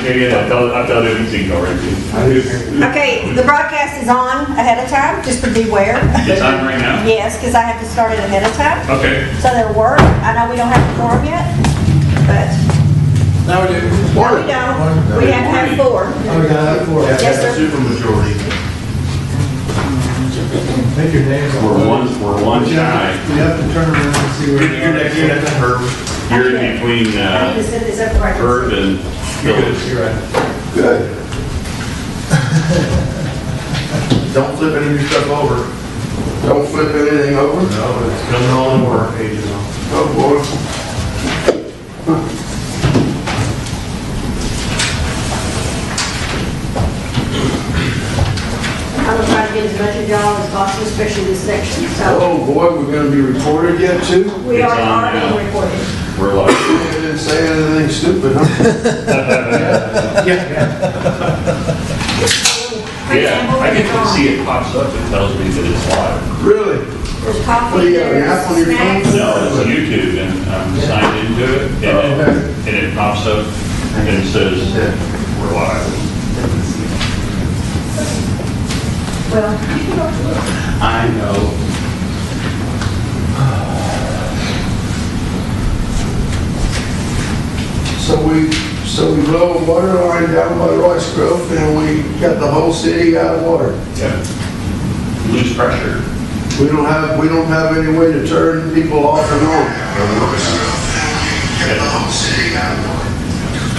Yeah, I thought it was already. Okay, the broadcast is on ahead of time, just to beware. It's on right now? Yes, because I have to start it ahead of time. Okay. So that'll work. I know we don't have a quorum yet, but No, we do. no, we don't. We have to have 4. Oh, we got 4. Yes, sir. Super majority. Make your names on. We're one shy. You have to turn around and see where You're next to Herb. You're in between, I need to set this up right. Herb and Phillips. You're right. Good. Don't flip any of your stuff over. Don't flip anything over. No, it's coming all in more pages on. Oh, boy. I'm gonna try to get as much of y'all as possible, especially this section. So Oh, boy, we're gonna be recorded yet, too? we It's are on already now. recorded. We're live. You didn't say anything stupid, huh? Yeah, I can see it pops up. It tells me that it's live. Really? There's coffee, What do you got, an there's app on your phone? snacks. No, it's YouTube, and I'm signed into it, and it pops up, and it says, we're live. Well, I know. So we blow a water line down by Royce Grove, and we got the whole city out of water. Yeah. Lose pressure. We don't have any way to turn people off and on.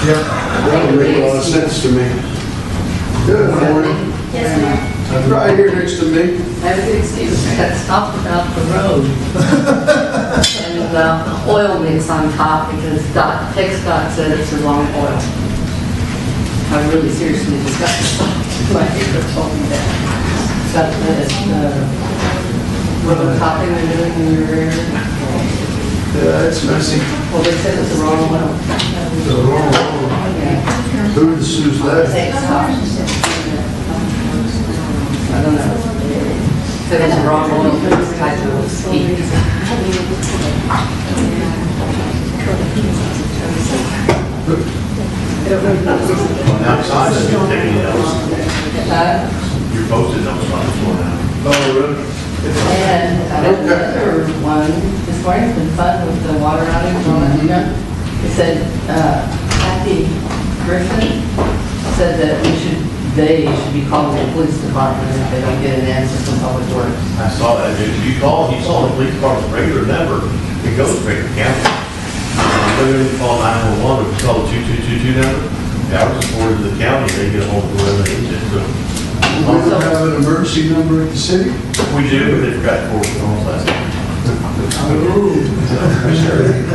Yeah. That would make a lot of sense to me. Good morning. yes, ma'am. Right here next to me. I have a good excuse. I got stopped about the road. And oil mix on top because TxDOT said it's the wrong oil. I really seriously discussed this. My neighbor told me that. Got the rubber topping they're doing in your rear. Yeah, it's messy. Well, they said it's the wrong oil. The wrong one. Yeah. Who decides that? TxDOT. I don't know. Said it's the wrong oil for this type of heat. Outside, you're taking notes. You're posting notes on the floor now. Oh, really? And another one, this morning's been fun with the water outage on it. It said, Kathy Griffin said that they should be calling the police department if they don't get an answer from Public Works. I saw that, dude. You saw the police department's regular number. It goes to Baker County. Whether they call 911 or call the 2222 number, the hours is forwarded to the county, they get a hold of whoever they need to. We don't have an emergency number at the city? We do, but they forgot to forward it on last night.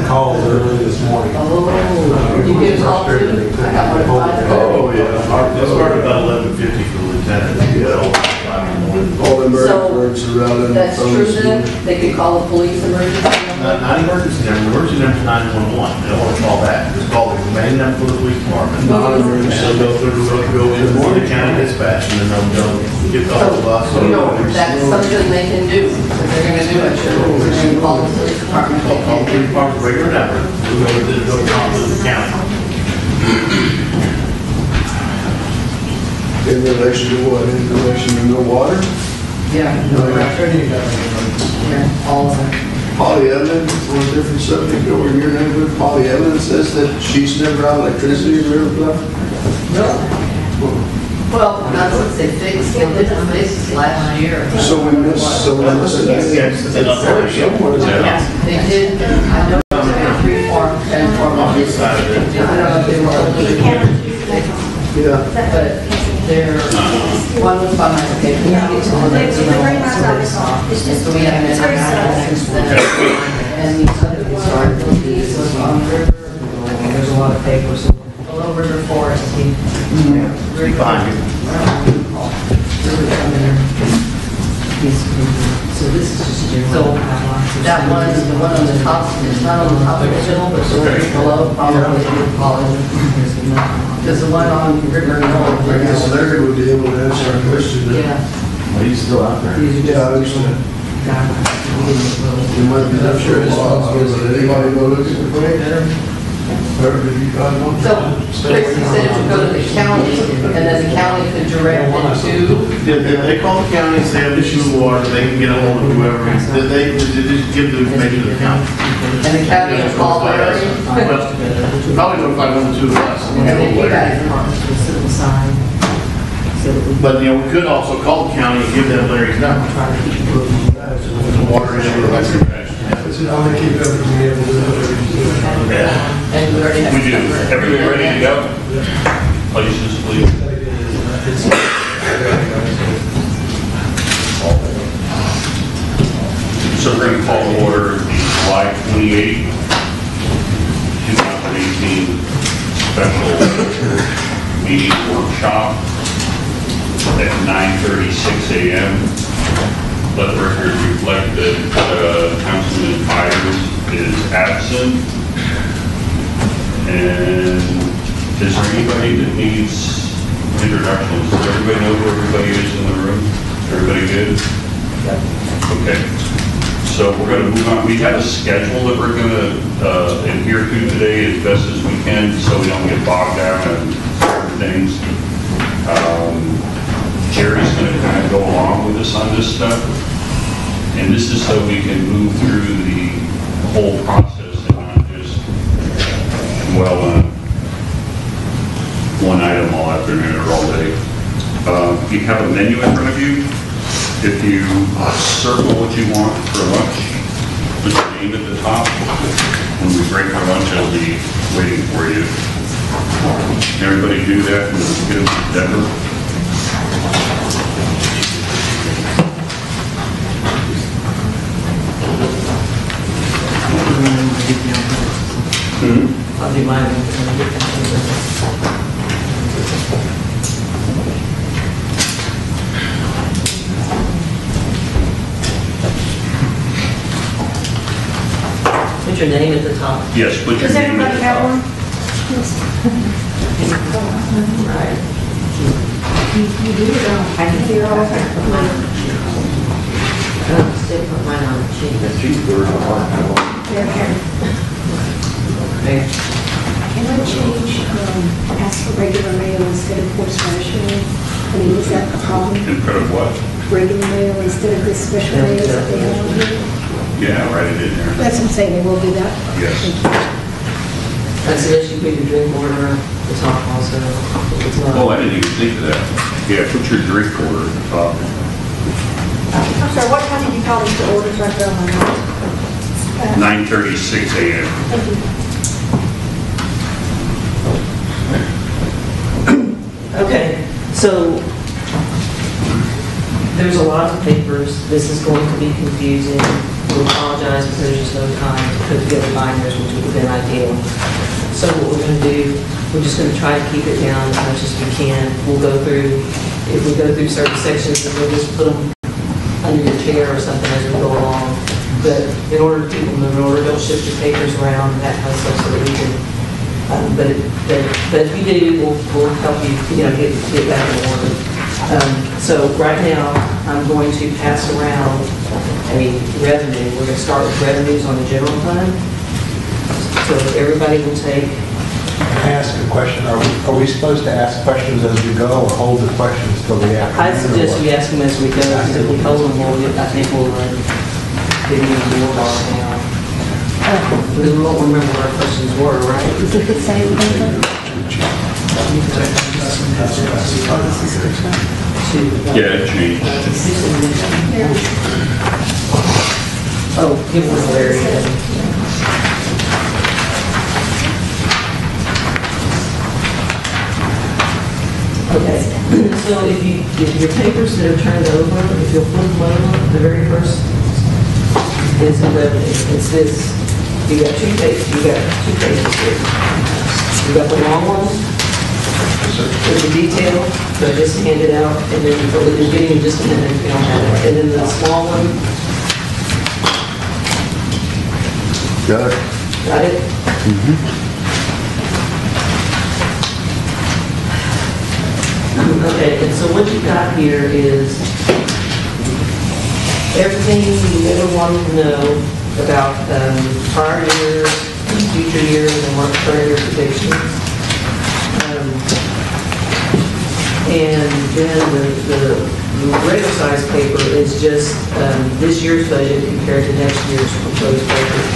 Called early this morning. Oh, you get a call too? I got one at 5:30. Oh, yeah. It started about 11:50 for the lieutenant. All the So, emergency are out in the That's true then? They could call the police emergency number? Not emergency number, emergency number is 911. They don't want to call that. Just call the main number for the police department. And they'll go in for the county dispatch and then they'll get the whole bus. You know, that's something they can do. If they're gonna do it, sure. They're gonna call the police department. Call the police department's regular number. We'll go to the county. In relation to what? In relation to no water? Yeah. Yeah, all of them. Polly Evelyn, on a different subject over in your neighborhood, Polly Evelyn says that she's never had electricity in River Bluff. Well, not since they fixed, they did the fix last year. So we missed Yes, it's another issue. They did, I know they transform. On this side of it. I don't know if they were, Yeah. but they're, one was by my location. So we haven't It's very had subtle. since then. And the other historical piece was on River. There's a lot of papers. Below River Forest. Fine. So this is just a So that one, the one on the top, it's not on the top of the hill, but it's a little bit below, probably would call it. Because the one on River Hill. I guess Larry would be able to answer our question. Yeah. Well, he's still out there. Yeah, I understand. You might be, I'm sure it's possible, but anybody go look at the break there? So Tracy said to go to the county, and then the county could direct it to, If they call the county and say have issue with water, they can get a hold of whoever, they just give the information to the county. and the county will call Larry. Probably notify one or two of us. And then you guys. Civil sign, so that we But, you know, we could also call the county and give them Larry's number. try to keep moving. Water issue, electric. I'm gonna keep everything able to do whatever you do. And we already have. We do. Everybody ready to go? Places, please. So we're going to call to order the July 28, 2018 special meeting workshop at 9:36 a.m. Let the record reflect that Councilman Byers is absent. And is there anybody that needs introductions? Does everybody know who everybody is in the room? Everybody good? Okay. So we're going to move on. We have a schedule that we're going to adhere to today as best as we can so we don't get bogged down in certain things. Jerry's going to kind of go along with us on this stuff. And this is so we can move through the whole process and not just dwell on one item all afternoon or all day. You have a menu in front of you. If you circle what you want for lunch, put your name at the top. When we break for lunch, I'll be waiting for you. Everybody do that and get them together. I'll do mine. Put your name at the top. Yes, put your Does name at everybody the have top. one? Right. You do it all. I can hear all of it. I'll still put mine on the sheet. Here, here. There. Can I change, ask for regular mail instead of for special? I mean, is that a problem? Instead of what? Regular mail instead of this special mail that they have on here? Yeah, write it in there. That's what I'm saying, they will do that? Yes. I suggest you put your drink order at the top also. It's not. Oh, I didn't even think of that. Yeah, put your drink order at the top. I'm sorry, what time did you call these orders right there on my notes? 9:36 a.m. Thank you. Okay, so there's a lot of papers. This is going to be confusing. We apologize because there's just no time to put together binders, which would have been ideal. So what we're going to do, we're just going to try to keep it down as much as we can. We'll go through, if we go through certain sections, then we'll just put them under your chair or something as we go along. But in order to keep them in order, don't shift your papers around, that kind of stuff, so that we can, but if you do, we'll help you, get back in order. So right now, I'm going to pass around a revenue. We're going to start with revenues on the general fund. So everybody will take. Can I ask a question? Are we supposed to ask questions as we go or hold the questions till the afternoon? I suggest we ask them as we go, because if we hold them, I think we'll give you more bar now. Because we won't remember what our questions were, right? Is it the same paper? Yeah, it changed. Oh, give them to Larry then. Okay, so if your papers that are turned over, if you'll flip them over, the very first is the revenue. It's this, you got two pages here. You got the long one, with the detail, so I just hand it out, and then we'll get in just a minute if you don't have it. And then the small one, Got it? got it? Okay, and so what you've got here is everything you ever wanted to know about prior years, future years and what current year predictions. And then the regular size paper is just this year's budget compared to next year's proposed budget.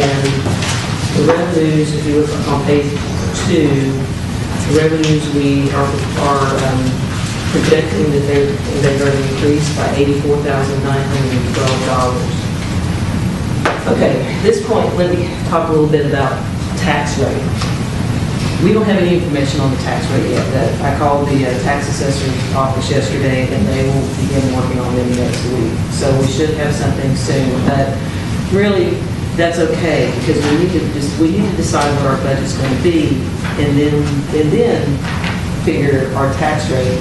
And the revenues, if you look on page 2, the revenues we are projecting that they're going to increase by $84,912. Okay, at this point, let me talk a little bit about tax rate. We don't have any information on the tax rate yet. I called the tax assessor's office yesterday, and they will begin working on them next week. So we should have something soon. But really, that's okay, because we need to decide what our budget's going to be, and then figure our tax rate,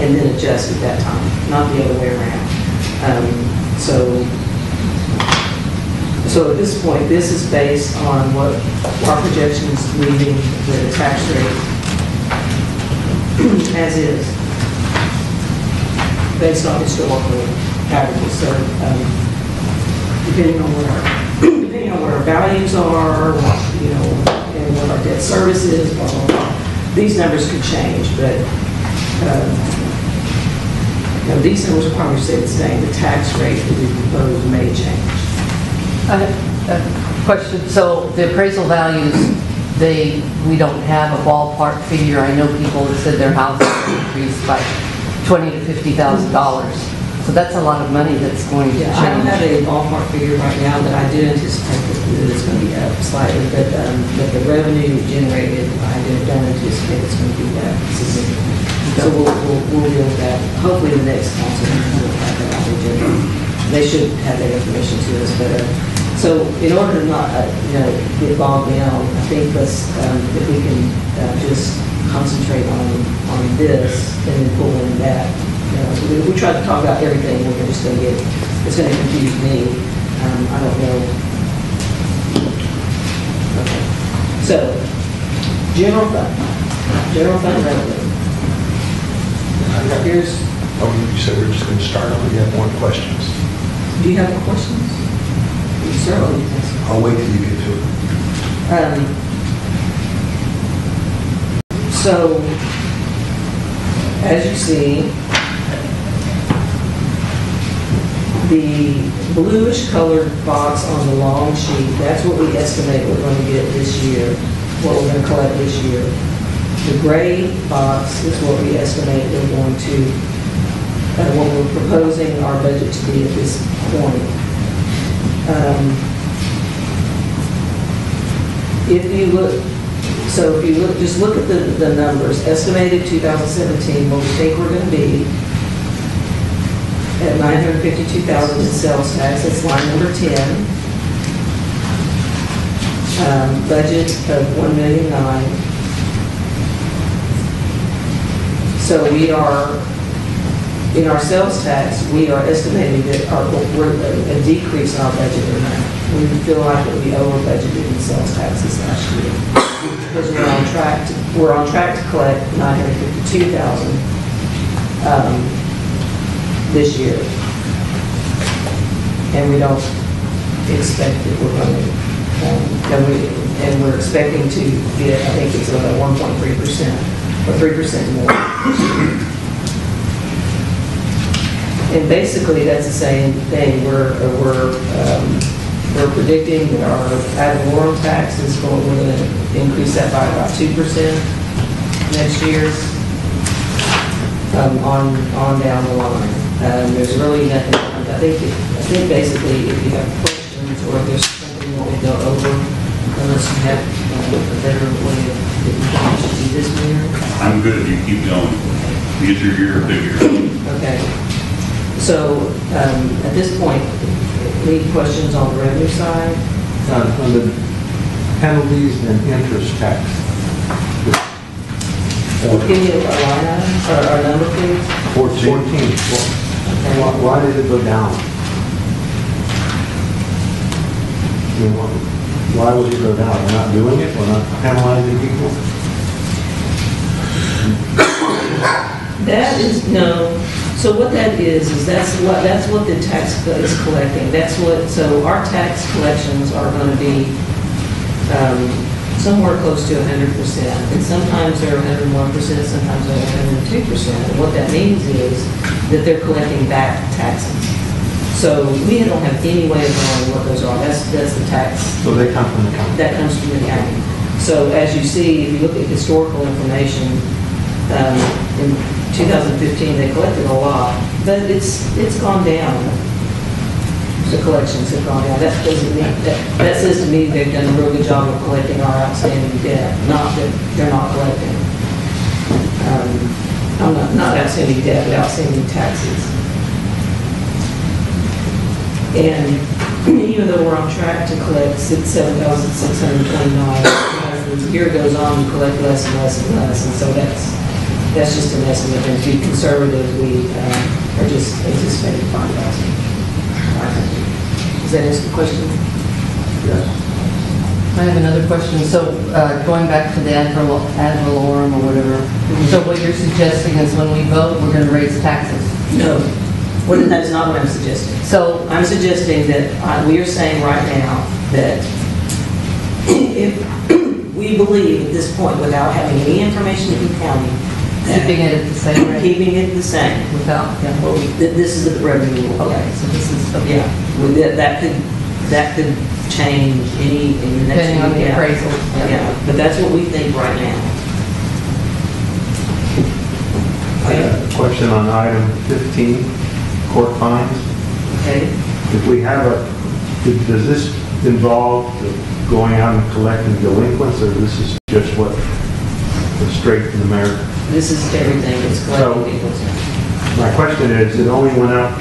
and then adjust at that time, not the other way around. So at this point, this is based on what our projections leaving the tax rate as is, based on historical averages. So depending on what our values are, and what our debt service is, blah, blah, blah, these numbers could change, but these numbers will probably stay the same. The tax rate that we propose may change. I have a question. So the appraisal values, we don't have a ballpark figure. I know people that said their houses increased by $20,000 to $50,000. So that's a lot of money that's going to change. I don't have a ballpark figure right now, but I do anticipate that it's going to be up slightly. But the revenue generated, don't anticipate it's going to be that significant. So we'll deal with that. Hopefully the next council will have that on the agenda. They should have that information to us. But so in order to not get bogged down, I think if we can just concentrate on this and then pull in that. We tried to talk about everything. We're just going to it's going to confuse me. I don't know. Okay. So, general fund revenue. Here's. Oh, you said we're just going to start off. We have more questions. Do you have more questions? Certainly. I'll wait till you get to it. So, as you see, the bluish colored box on the long sheet, that's what we estimate we're going to get this year, what we're going to collect this year. The gray box is what we estimate we're going to, what we're proposing our budget to be at this point. If you look, just look at the numbers. Estimated 2017, what we think we're going to be at $952,000 in sales tax. That's line number 10. Budget of $1,000,009. So we are, in our sales tax, we are estimating that we're a decrease in our budget in that. We feel like that we over budgeted in sales taxes last year. Because we're on track to collect $952,000 this year. And we don't expect that we're going to, and we're expecting to get, I think it's about 1.3% or 3% more. And basically that's the same thing. We're predicting that our ad valorem tax is we're going to increase that by about 2% next year. On down the line. There's really nothing. I think basically if you have questions or if there's something you want to go over, unless you have a better way of do this, Mayor. I'm good if you keep going. These are your figures. Okay. So at this point, any questions on the revenue side? On the penalties and interest tax. Give me a line item or a number, please. 14. Why did it go down? Why would it go down? We're not doing it? We're not penalizing people? That is, no. So what that is that's what the tax is collecting. So our tax collections are going to be somewhere close to 100%. And sometimes they're 101%, sometimes they're 102%. And what that means is that they're collecting back taxes. So we don't have any way of knowing what those are. That's the tax So they come from the county. that comes from the county. So as you see, if you look at historical information, in 2015, they collected a lot, but it's gone down. The collections have gone down. That doesn't mean, that says to me they've done a real good job of collecting our outstanding debt, not that they're not collecting. Not outstanding debt, but outstanding taxes. And even though we're on track to collect $7,629, as the year goes on, we collect less and less and less, and so that's just an estimate. And to be conservative, we are just anticipating 5,000. Does that answer the question? Yes. I have another question. So going back to the ad valorem or whatever, so what you're suggesting is when we vote, we're going to raise taxes? No. Well, that's not what I'm suggesting. So I'm suggesting that we are saying right now that if we believe at this point, without having any information from the county, keeping it at the same rate? keeping it the same, Without, yeah. that this is the revenue. Okay, so this is, okay. Yeah, that could change in the next Depending on the year. appraisal. Yeah, but that's what we think right now. I have a question on item 15, court fines. Okay? If we have does this involve going out and collecting delinquents, or this is just what the straight from the mayor? This is everything that's collecting people's. My question is, it only went up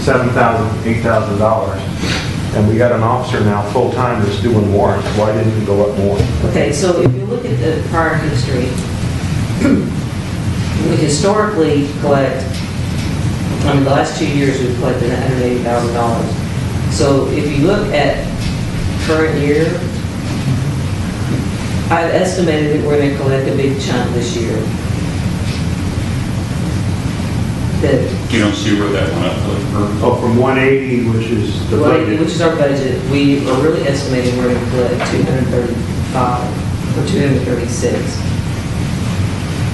$7,000, $8,000, and we got an officer now full-time that's doing warrants. Why didn't it go up more? Okay, so if you look at the prior history, we historically collect, the last 2 years we've collected $180,000. So if you look at current year, I've estimated that we're going to collect a big chunk this year. That, You don't see where that went up, or Oh, from 180, which is the budget. which is our budget, we are really estimating we're going to collect 235 or 236.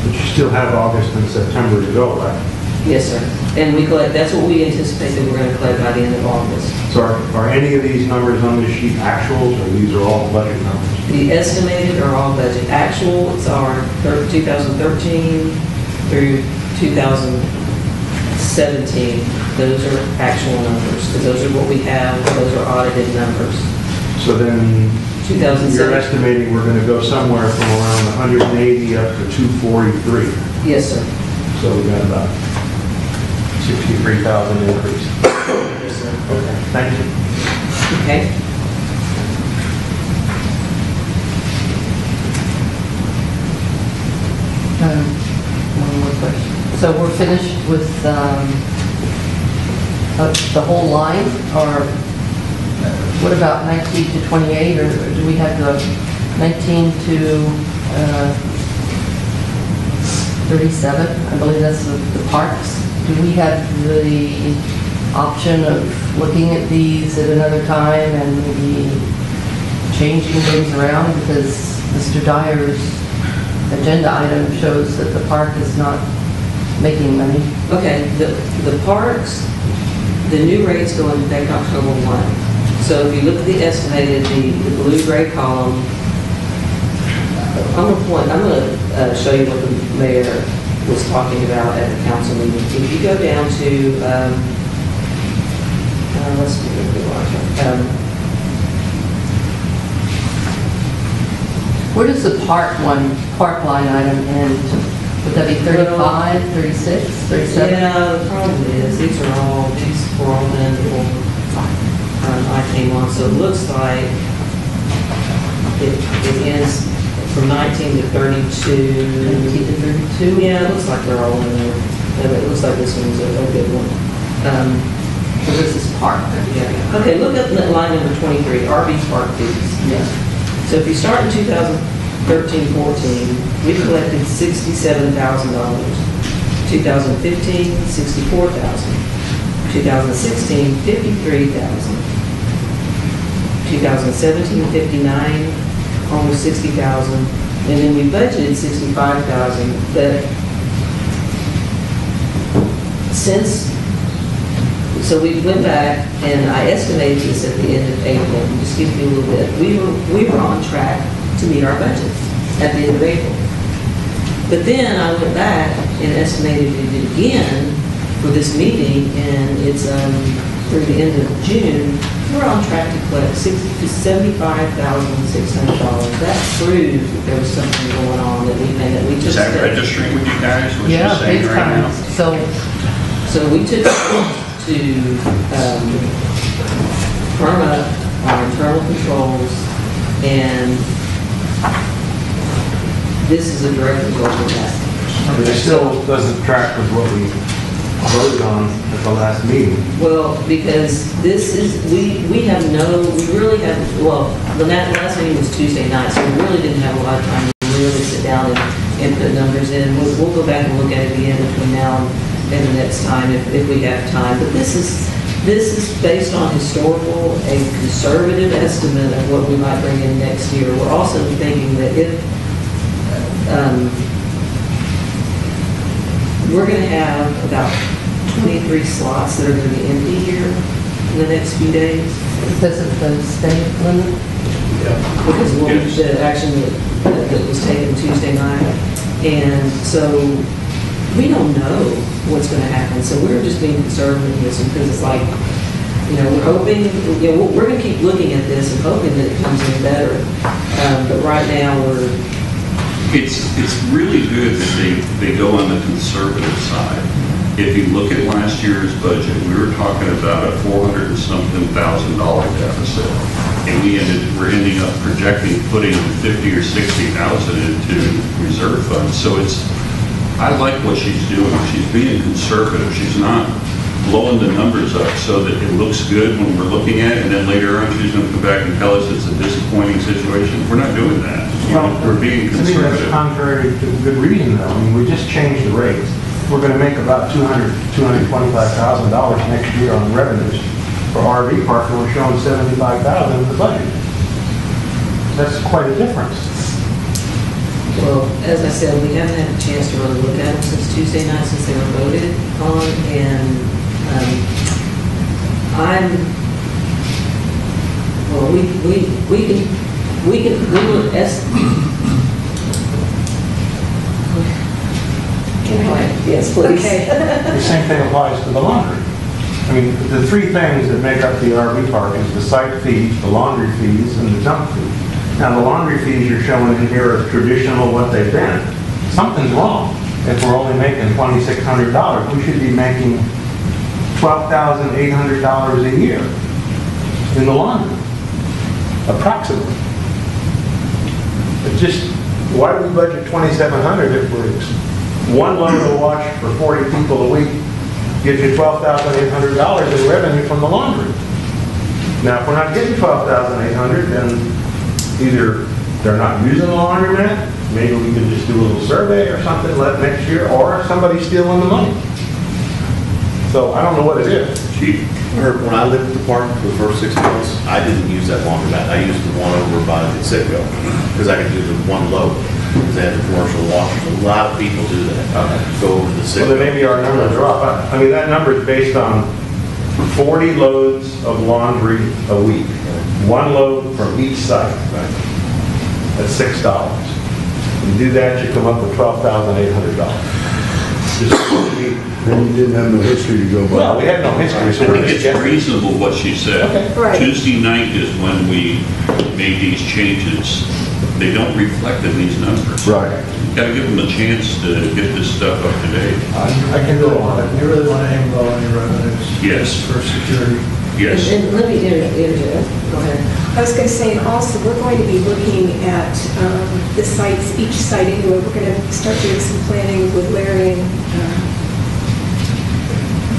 But you still have August and September to go, right? Yes, sir. And we collect, that's what we anticipate that we're going to collect by the end of August. So are any of these numbers on this sheet actuals, or these are all budget numbers? The estimated are all budget. Actuals are 2013 through 2017. Those are actual numbers, because those are what we have, those are audited numbers. So then you're 2017. estimating we're going to go somewhere from around 180 up to 243. Yes, sir. So we got about 63,000 increase. Yes, sir. Okay, thank you. Okay. One more question. So we're finished with the whole line, or what about 19 to 28, or do we have the 19 to 37? I believe that's the parks. Do we have the option of looking at these at another time and maybe changing things around? Because Mr. Dyer's agenda item shows that the park is not making money. Okay, the parks, the new rates go into effect October 1. So if you look at the estimated, the blue-gray column, I'm going to show you what the mayor was talking about at the council meeting. If you go down to, let's see, Where does the park line item end? Would that be 35, 36, 37? yeah, the problem is, these were all done before I came on, so it looks like it ends from 19 to 32. 19 to 32? Yeah, it looks like they're all in there. And it looks like this one's a good one. So this is park. Yeah. Okay, look at line number 23, RV park fees. Yeah. So if you start in 2013-14, we collected $67,000. 2015, $64,000. 2016, $53,000. 2017, 59, almost 60,000, and then we budgeted 65,000, but so we went back, and I estimated this at the end of April, just give me a little bit, we were on track to meet our budget at the end of April. But then I went back and estimated it again for this meeting, and it's through the end of June, we're on track to collect $75,600. That proved that there was something going on that we took. Is that steps. registering with you guys, what you're Yeah, saying big right time. now? So we took steps to firm up our internal controls, and this is a direct result of that. But it still doesn't track with what we voted on at the last meeting. Well, because this is, we really have, well, the last meeting was Tuesday night, so we really didn't have a lot of time to really sit down and put numbers in. We'll go back and look at it again between now and the next time if we have time. But this is based on historical, a conservative estimate of what we might bring in next year. We're also thinking that if we're going to have about 23 slots that are going to be empty here in the next few days. Because of the state limit? Because of the action that was taken Tuesday night. And so we don't know what's going to happen. So we're just being conservative in this because it's like, we're hoping, we're going to keep looking at this and hoping that it comes in better. But right now It's really good that they go on the conservative side. If you look at last year's budget, we were talking about a $400 and something thousand deficit, and we're ending up projecting putting 50 or 60,000 into reserve funds. So I like what she's doing. She's being conservative. She's not blowing the numbers up so that it looks good when we're looking at it, and then later on she's going to come back and tell us it's a disappointing situation. We're not doing that. We're being To me, that's conservative. contrary to good reason, though. I mean, we just changed the rates. We're going to make about $225,000 next year on revenues for RV park, and we're showing $75,000 in the budget. That's quite a difference. Well, as I said, we haven't had a chance to really look at them since Tuesday night, since they were voted on, and we will Yes, please. Okay. The same thing applies to the laundry. I mean, the three things that make up the RV park is the site fees, the laundry fees, and the dump fee. Now, the laundry fees you're showing in here are traditional what they've been. Something's wrong. If we're only making $2,600, we should be making $12,800 a year in the laundry, approximately. It's just, why do we budget $2,700 if we're one load of wash for 40 people a week gives you $12,800 in revenue from the laundry? Now, if we're not getting $12,800, then either they're not using the laundromat, maybe we could just do a little survey or something next year, or somebody's stealing the money. So I don't know what it is. Chief, when I lived at the park for the first 6 months, I didn't use that laundromat. I used the one over by the Citgo because I could do the one load. They had the commercial washers. A lot of people do that. Go over to the Citgo. Well, then maybe our numbers are off. I mean, that number is based on 40 loads of laundry a week. One load from each site. That's $6. You do that, you come up with $12,800. Then you didn't have no history to go by. Well, we had no history, so I we're think just it's guessing. reasonable what she said. Okay. Right. Tuesday night is when we made these changes. They don't reflect in these numbers. Right. Got to give them a chance to get this stuff up to date. I can go on. You really want to aim low on your revenues. Yes. For security. Yes. And let me interject. Go ahead. I was going to say, and also, we're going to be looking at the sites, each site anyway. We're going to start doing some planning with Larry and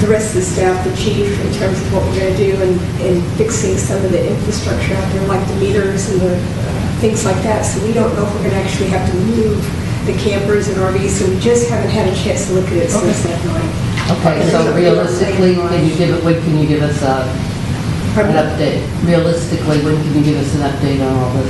the rest of the staff, the chief, in terms of what we're going to do and fixing some of the infrastructure out there, like the meters and the things like that. So we don't know if we're going to actually have to move the campers and RVs, so we just haven't had a chance to look at it since that night. Okay, so realistically, can you give us a An update, realistically, when can you give us an update on all this?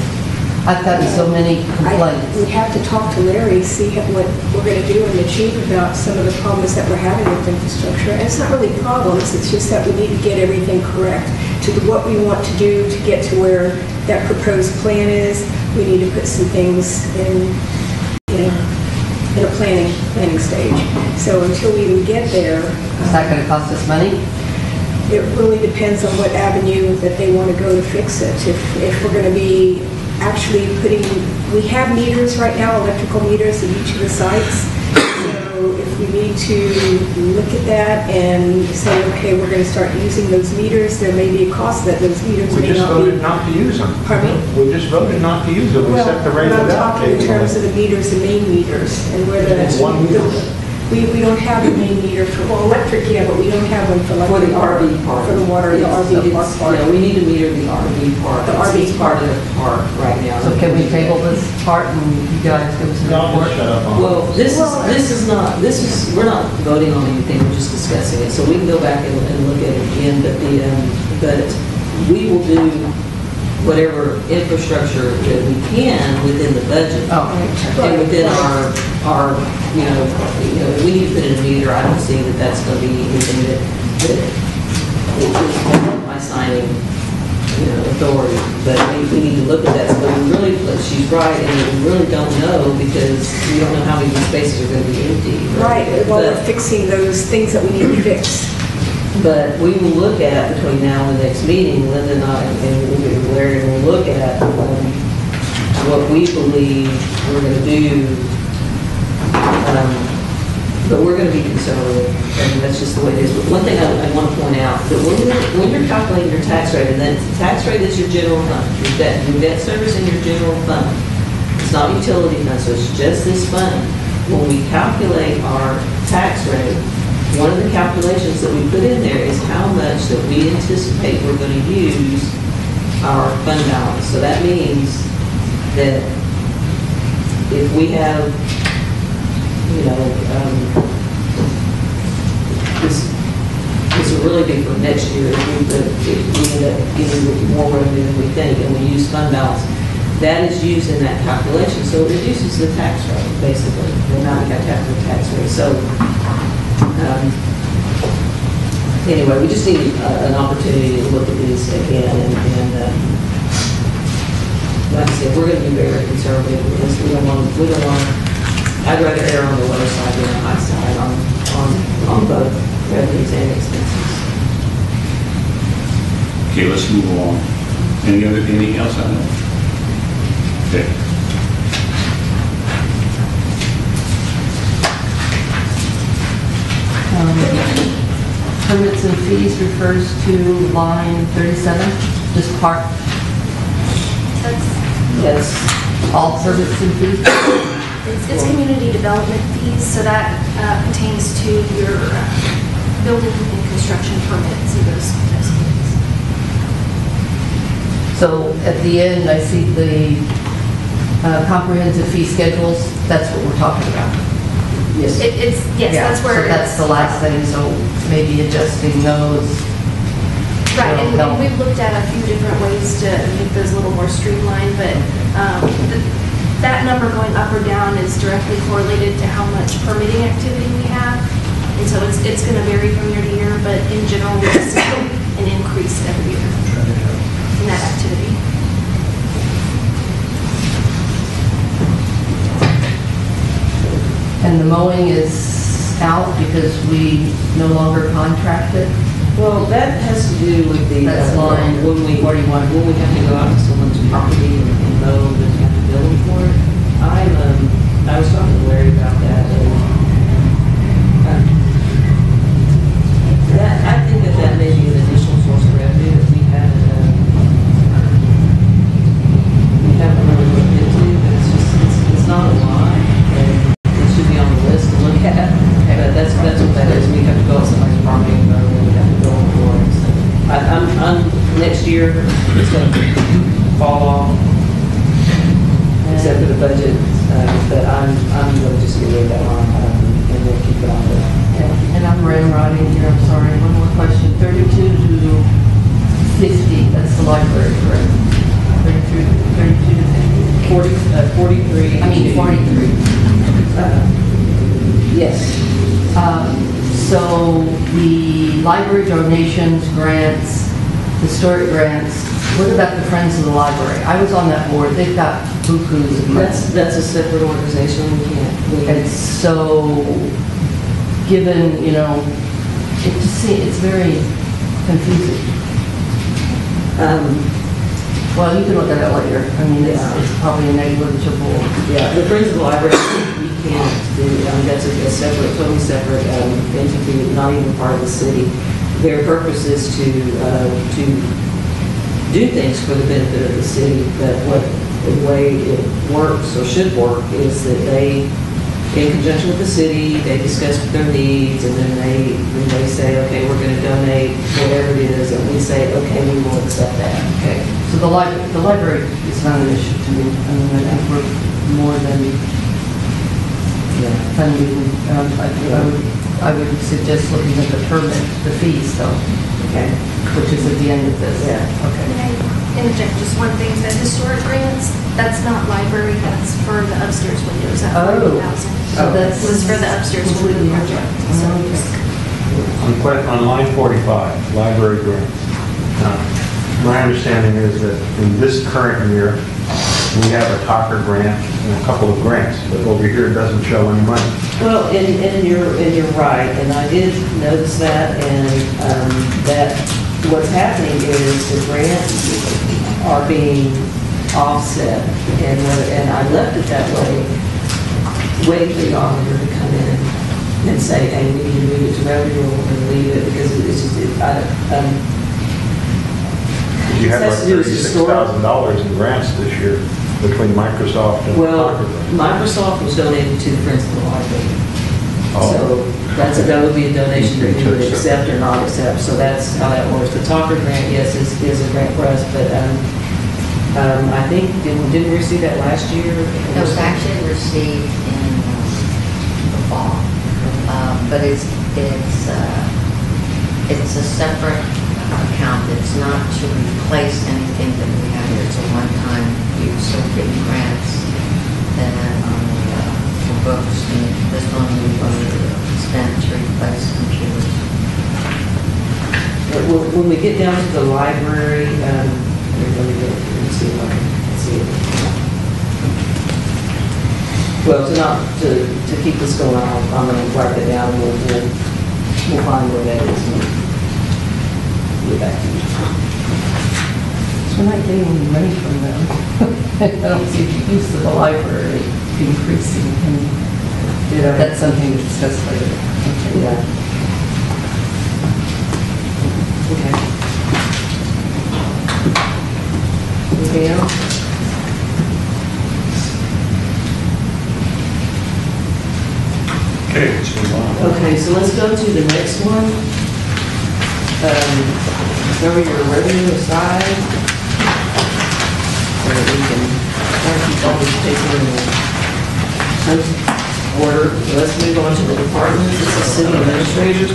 I've gotten so many We complaints. have to talk to Larry, see what we're going to do and achieve about some of the problems that we're having with infrastructure. And it's not really problems, it's just that we need to get everything correct to what we want to do to get to where that proposed plan is. We need to put some things in a planning stage. So until we even get there, Is that going to cost us money? it really depends on what avenue that they want to go to fix it. If we're going to be actually we have meters right now, electrical meters at each of the sites. So if we need to look at that and say, okay, we're going to start using those meters, there may be a cost that those meters We may just not be. voted not to use them. Pardon me? We just voted not to use them. We Well, set the rate I'm without talking in taking terms of it. the meters, the main meters, and where It's the... one meter. We don't have a main meter for, well, electric, yeah, but we don't have one for For electric. the RV park. For the water, the RV It's- park. Yeah, we need to meter the RV park. The RV It's part of the park right now. So can we table this part and you guys give us a No, report? just shut up on it. Well, we're not voting on anything, we're just discussing it. So we can go back and look at it again, but we will do whatever infrastructure that we can within the budget. Oh, And within our, we need to put in a meter. I don't see that that's going to be anything that is my signing, authority. But we need to look at that. So we really, she's right, and we really don't know because we don't know how many spaces are going to be empty. Right, while we're But- fixing those things that we need to fix. But we will look at, between now and the next meeting, Linda and I, and we'll get with Larry, and we'll look at what we believe we're going to do. But we're going to be conservative, and that's just the way it is. But one thing I want to point out, that when you're calculating your tax rate, and then the tax rate is your general fund, your debt service and your general fund. It's not utility fund, so it's just this fund. When we calculate our tax rate, one of the calculations that we put in there is how much that we anticipate we're going to use our fund balance. So that means that if we have, this will really be for next year, if we end up getting more revenue than we think, and we use fund balance. That is used in that calculation, so it reduces the tax rate, basically, the amount we have to have for the tax rate. So, anyway, we just need an opportunity to look at these again, and like I said, we're going to be very conservative with this. We don't want, I'd rather err on the low side than the high side on both revenues and expenses. Okay, let's move along. Anything else on that? Okay. Permits and fees refers to line 37, this part, Yes. all permits and fees. It's community development fees, so that pertains to your building and construction permits and those things. So at the end, I see the comprehensive fee schedules, that's what we're talking about. Yes. Yes, Yeah, that's where so that's the last thing, so maybe adjusting those. Right, will and help. we've looked at a few different ways to make those a little more streamlined, but that number going up or down is directly correlated to how much permitting activity we have. And so it's going to vary from year to year, but in general, we see an increase every year in that activity. And the mowing is out because we no longer contract it. Well, that has to do with the, That's line when we 41. have to go out to someone's property and mow, and have to bill them for it. I was talking to Larry about that, and I think that may be an additional source of revenue that we haven't really looked into, but it's not a lot, and it should be on the list to look at. But that's what that is. We have to go on somebody's property and mow, and we have to bill them for it. So next year, it's going to fall off, except for the budget, but I'm going to just get rid of that line item and we'll keep it on there. And I'm ramrodding here, I'm sorry, one more question. 32 to 50, that's the library, correct? 32 to 50? 43. I mean, 43. Yes. So the library donations, grants, historic grants, what about the Friends of the Library? I was on that board, they've got bukus of grants. That's a separate organization, we can't. And so, given, you know, it's very confusing. Well, you can look at it later. I mean, it's probably a negligible. Yeah, the Friends of the Library, we can't do, that's a separate, totally separate entity, not even part of the city. Their purpose is to do things for the benefit of the city, but the way it works or should work is that they, in conjunction with the city, they discuss their needs, and then they say, okay, we're going to donate whatever it is, and we say, okay, we will accept that. Okay, so the library is not an issue to me. I mean, I think we're more than funding. I would suggest looking at the permit, the fees though, Okay. which is at the end of this. Yeah. Okay. Can I interject just one thing? The historic grants, that's not library, that's for the upstairs windows, that Oh. 40,000. So that's Was for the upstairs window completely project. So just- On line 45, library grants. My understanding is that in this current year, we have a Talker grant and a couple of grants, but over here it doesn't show any money. Well, and you're right, and I did notice that, and that what's happening is the grants are being offset, and I left it that way, waiting for the auditor to come in and say, hey, we need to move it to revenue, or we're going to leave it, because it's just, You had like Has to do with $36,000 in grants this year between Microsoft and well, Talker grant. Microsoft was donated to the Friends of the Library. Oh. So that would be a donation that you would accept or not accept, so that's how that works. The Talker grant, yes, is a grant for us, but I think, didn't we receive that last year? It was actually received in the fall, but it's a separate account. It's not to replace anything that we have here. It's a one-time use of getting grants that are on the books, and this one we want to spend to replace computers. When we get down to the library, let me go and see if I can see it. Well, to keep this going, I'm going to write it down, and we'll find where that is. And get back to you. So we're not getting any money from them. I don't see the use of the library increasing. And that's something to discuss later. Okay. Yeah. Okay. Anything else? Okay, let's move on. Okay, so let's go to the next one. Remember your revenue aside. So that we can keep all these paper in order. So let's move on to the departments. It's the city administrator.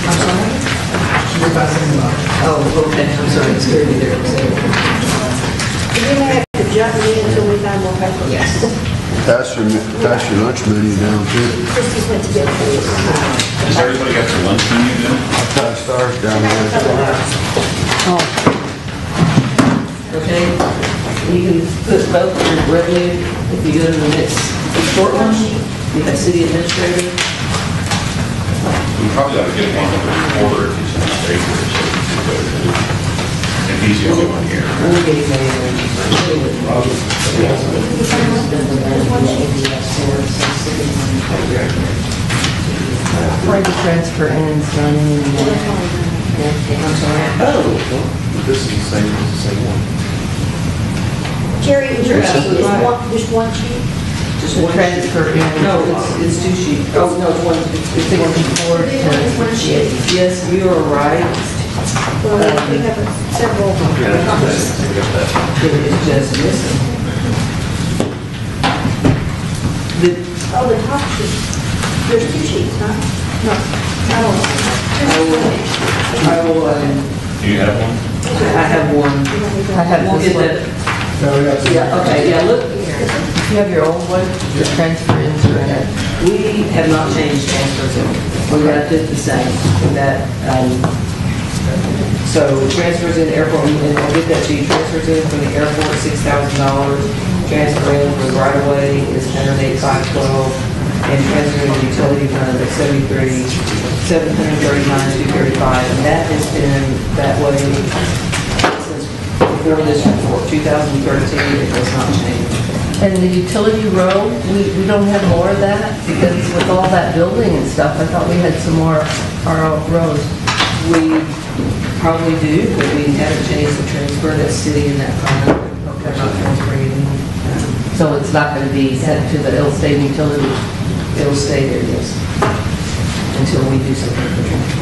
I'm sorry? Oh, okay, I'm sorry, it scared me there. You're gonna have to jump me until we find more paper. Yes. Pass your lunch menu down too. Christie's went to get these. Has everybody got their lunch menu then? Pass ours down there. Okay, you can put both in revenue. If you go to the next short one, you have city administrator. We probably ought to get one over the quarter if he's in the paper, so we can go to, if he's the only one here. We're getting Why the transfer ends on any I'm sorry. Oh, This is the same one. Jerry, is You're your sheet, absolutely is right. just one sheet? just The one. transfer in. No, it's two sheets. Oh, no, it's one. It's one before. It's one sheet. Yes, you are right. Well, we have several. It is just missing. Oh, the top sheet, there's two sheets, huh? No, I I will, Do you have one? I have one. I have We'll this get one. Yeah, Okay, yeah, look, you have your old one, the transfer into it. we have not changed transfers. We're going to do the same. That, so transfers in the airport, and I'll get that to you, transfers in from the airport, $6,000. Transfer in from right away is $108,512. And transfer in the utility fund is $739,235. And that has been that way since before this report, 2013, it has not changed. And the utility row, we don't have more of that? Because with all that building and stuff, I thought we had some more RO rows. We probably do, but we haven't changed the transfer that's sitting in that fund. We're not transferring it. So it's not going to be sent to the Ill State utility? It'll stay there, yes, until we do something with the transfer.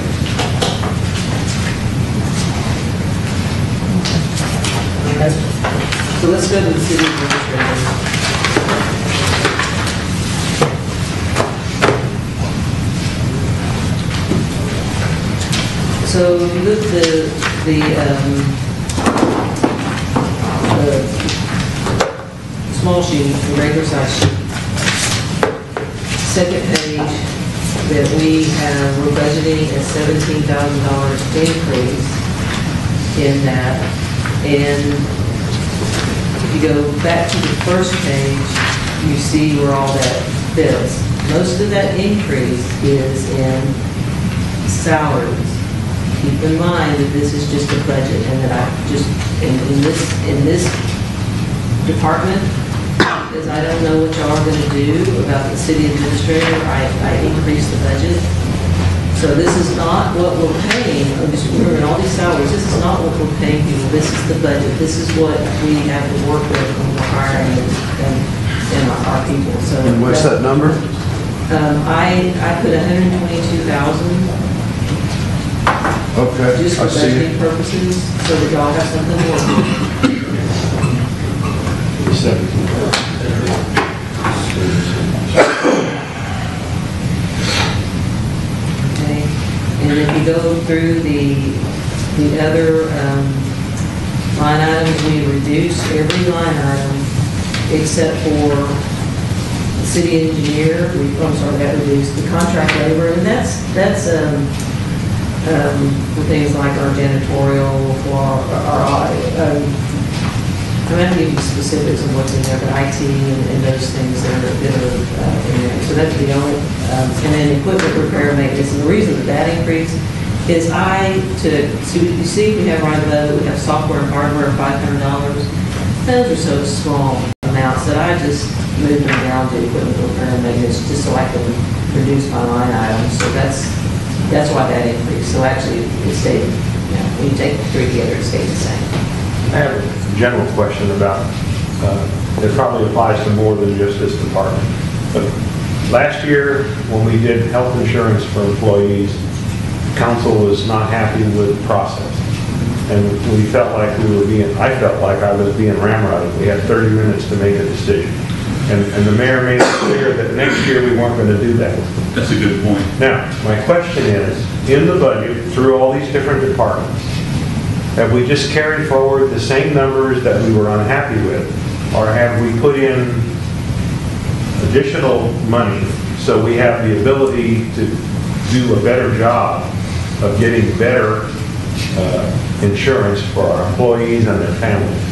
So let's go to the city administrator. So if you look at the small sheet, the regular size sheet, second page, that we're budgeting a $17,000 increase in that. And if you go back to the first page, you see where all that fits. Most of that increase is in salaries. Keep in mind that this is just a budget, and that I just, in this department, because I don't know what y'all are going to do about the city administrator, I increased the budget. So this is not what we're paying, just remember, all these salaries, this is not what we're paying people, this is the budget, this is what we have to work with when we're hiring and our people, so. And what's that number? I put 122,000. Okay, Just for I see budgeting it. purposes, so that y'all have something to work with. Okay, and if you go through the other line items, we reduced every line item except for the city engineer. That reduced the contract labor, and that's for things like our janitorial, or I'm going to give you specifics of what's in there, but IT and those things that are in there. So that's the only, and then equipment repair and maintenance. And the reason that increase is you see we have right above it, we have software and hardware of $500. Those are so small amounts that I just moved them down to equipment repair and maintenance just so I can reduce my line items. So that's why that increased. So actually, it stayed, when you take the three together, it stayed the same. I have a general question about, it probably applies to more than just this department. But last year, when we did health insurance for employees, council was not happy with the process. And we felt like I felt like I was being ramrodded. We had 30 minutes to make a decision. And the mayor made it clear that next year we weren't going to do that. That's a good point. Now, my question is, in the budget, through all these different departments, have we just carried forward the same numbers that we were unhappy with? Or have we put in additional money so we have the ability to do a better job of getting better insurance for our employees and their families?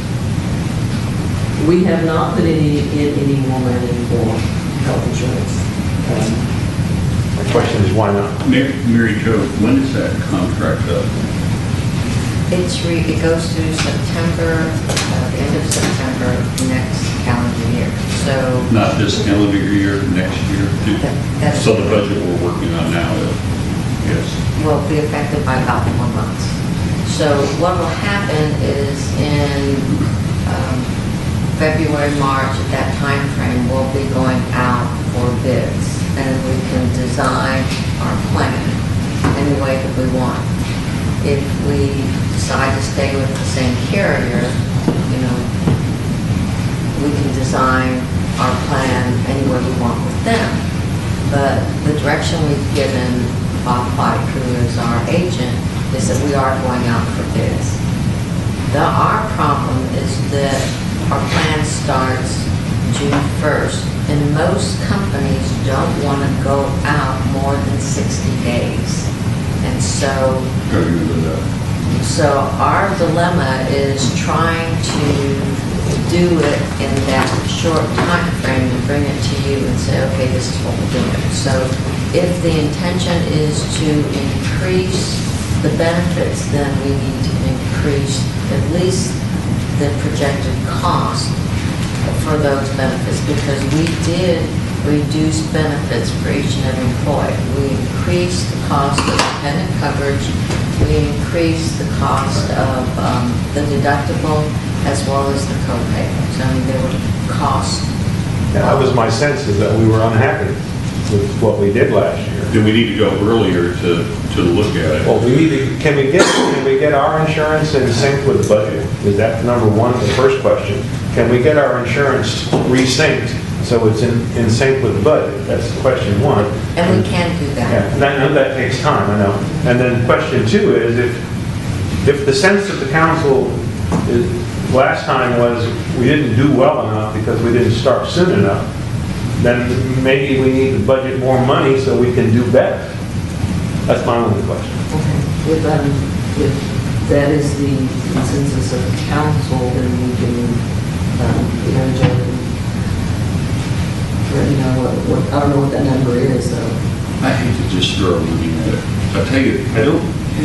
We have not put in any more money for health insurance. My question is, why not? Mary Jo, when is that contract up? It goes through September, the end of September, next calendar year. So. Not this calendar year, next year? That's- So the budget we're working on now, yes. Will be affected by about 4 months. So what will happen is in February, March, at that time frame, we'll be going out for bids, and we can design our plan any way that we want. If we decide to stay with the same carrier, we can design our plan any way we want with them. But the direction we've given Bob White, who is our agent, is that we are going out for bids. Our problem is that our plan starts June 1st, and most companies don't want to go out more than 60 days. And so our dilemma is trying to do it in that short time frame and bring it to you and say, okay, this is what we're doing. So if the intention is to increase the benefits, then we need to increase at least the projected cost for those benefits, because we did reduce benefits for each and every employee. We increased the cost of dependent coverage, we increased the cost of the deductible as well as the copay. So I mean, there were costs. That was my sense, is that we were unhappy with what we did last year. Do we need to go earlier to look at it? Well, we need to, can we get our insurance in sync with the budget? Is that number one, the first question? Can we get our insurance resynced so it's in sync with the budget? That's question one. And we can do that. Yeah, and I know that takes time, I know. And then question two is, if the sense of the council is, last time was we didn't do well enough because we didn't start soon enough, then maybe we need to budget more money so we can do better. That's my only question. Okay. If that is the consensus of the council, then we can, I don't know what that number is, though. I hate to just throw looking at it. I tell you,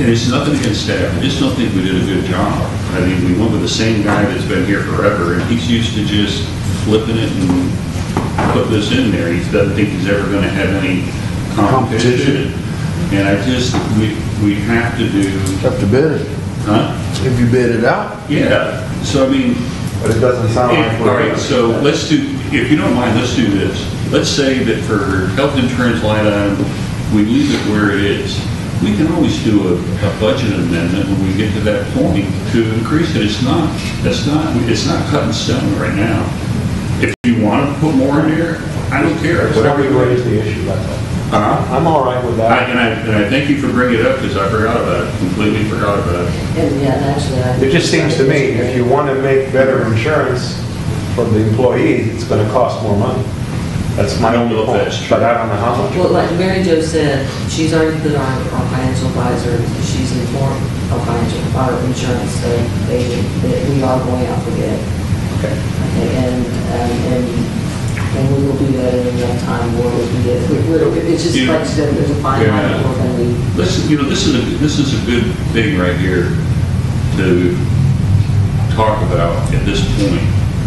it's nothing against staff. I just don't think we did a good job. I mean, we went with the same guy that's been here forever, and he's used to just flipping it and put this in there. He doesn't think he's ever going to have any competition. And I just, we have to do... Have to bid it. Huh? If you bid it out? Yeah. So, I mean... But it doesn't sound like all right, so let's do, if you don't mind, let's do this. Let's say that for health insurance line item, we leave it where it is. We can always do a budget amendment when we get to that point to increase it. It's not cut in stone right now. If you want to put more in there, I don't care. Whatever you raise the issue, that's all. I'm all right with that. And I thank you for bringing it up, because I forgot about it, completely forgot about it. And yeah, actually, It just seems to me, if you want to make better insurance for the employees, it's going to cost more money. That's my only I don't know if point, that's true. but I don't know how much. well, like Mary Jo said, she's already put our financial advisor, she's informed our insurance agent that we are going out for bid. Okay. And we will do that in enough time where we can get, it's just like I said, there's a fine line that we're going to be. This is a good thing right here to talk about at this point,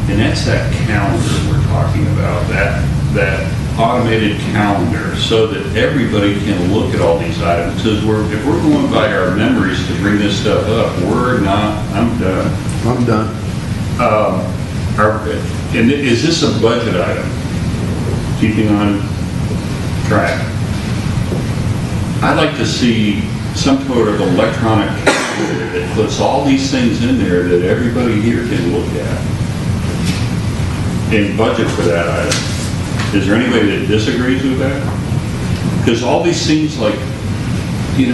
and that's that calendar we're talking about, that automated calendar, so that everybody can look at all these items. Because if we're going by our memories to bring this stuff up, I'm done. I'm done. And is this a budget item? Keeping on track. I'd like to see some sort of electronic calendar that puts all these things in there that everybody here can look at and budget for that item. Is there anybody that disagrees with that? Because all these things like, the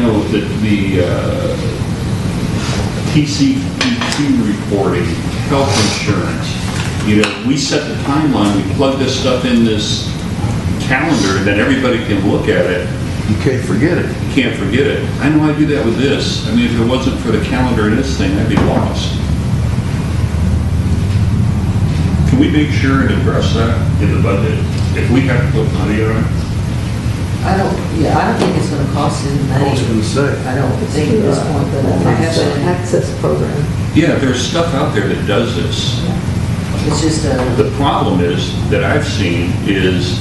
TCP2 reporting, health insurance, we set the timeline, we plug this stuff in this calendar, and then everybody can look at it. You can't forget it. You can't forget it. I know I do that with this. I mean, if it wasn't for the calendar in this thing, I'd be lost. Can we make sure and address that in the budget? If we have to put money on it? I don't think it's going to cost any money. I was going to say. I don't think at this point that I have an access program. Yeah, there's stuff out there that does this. It's just The problem is, that I've seen, is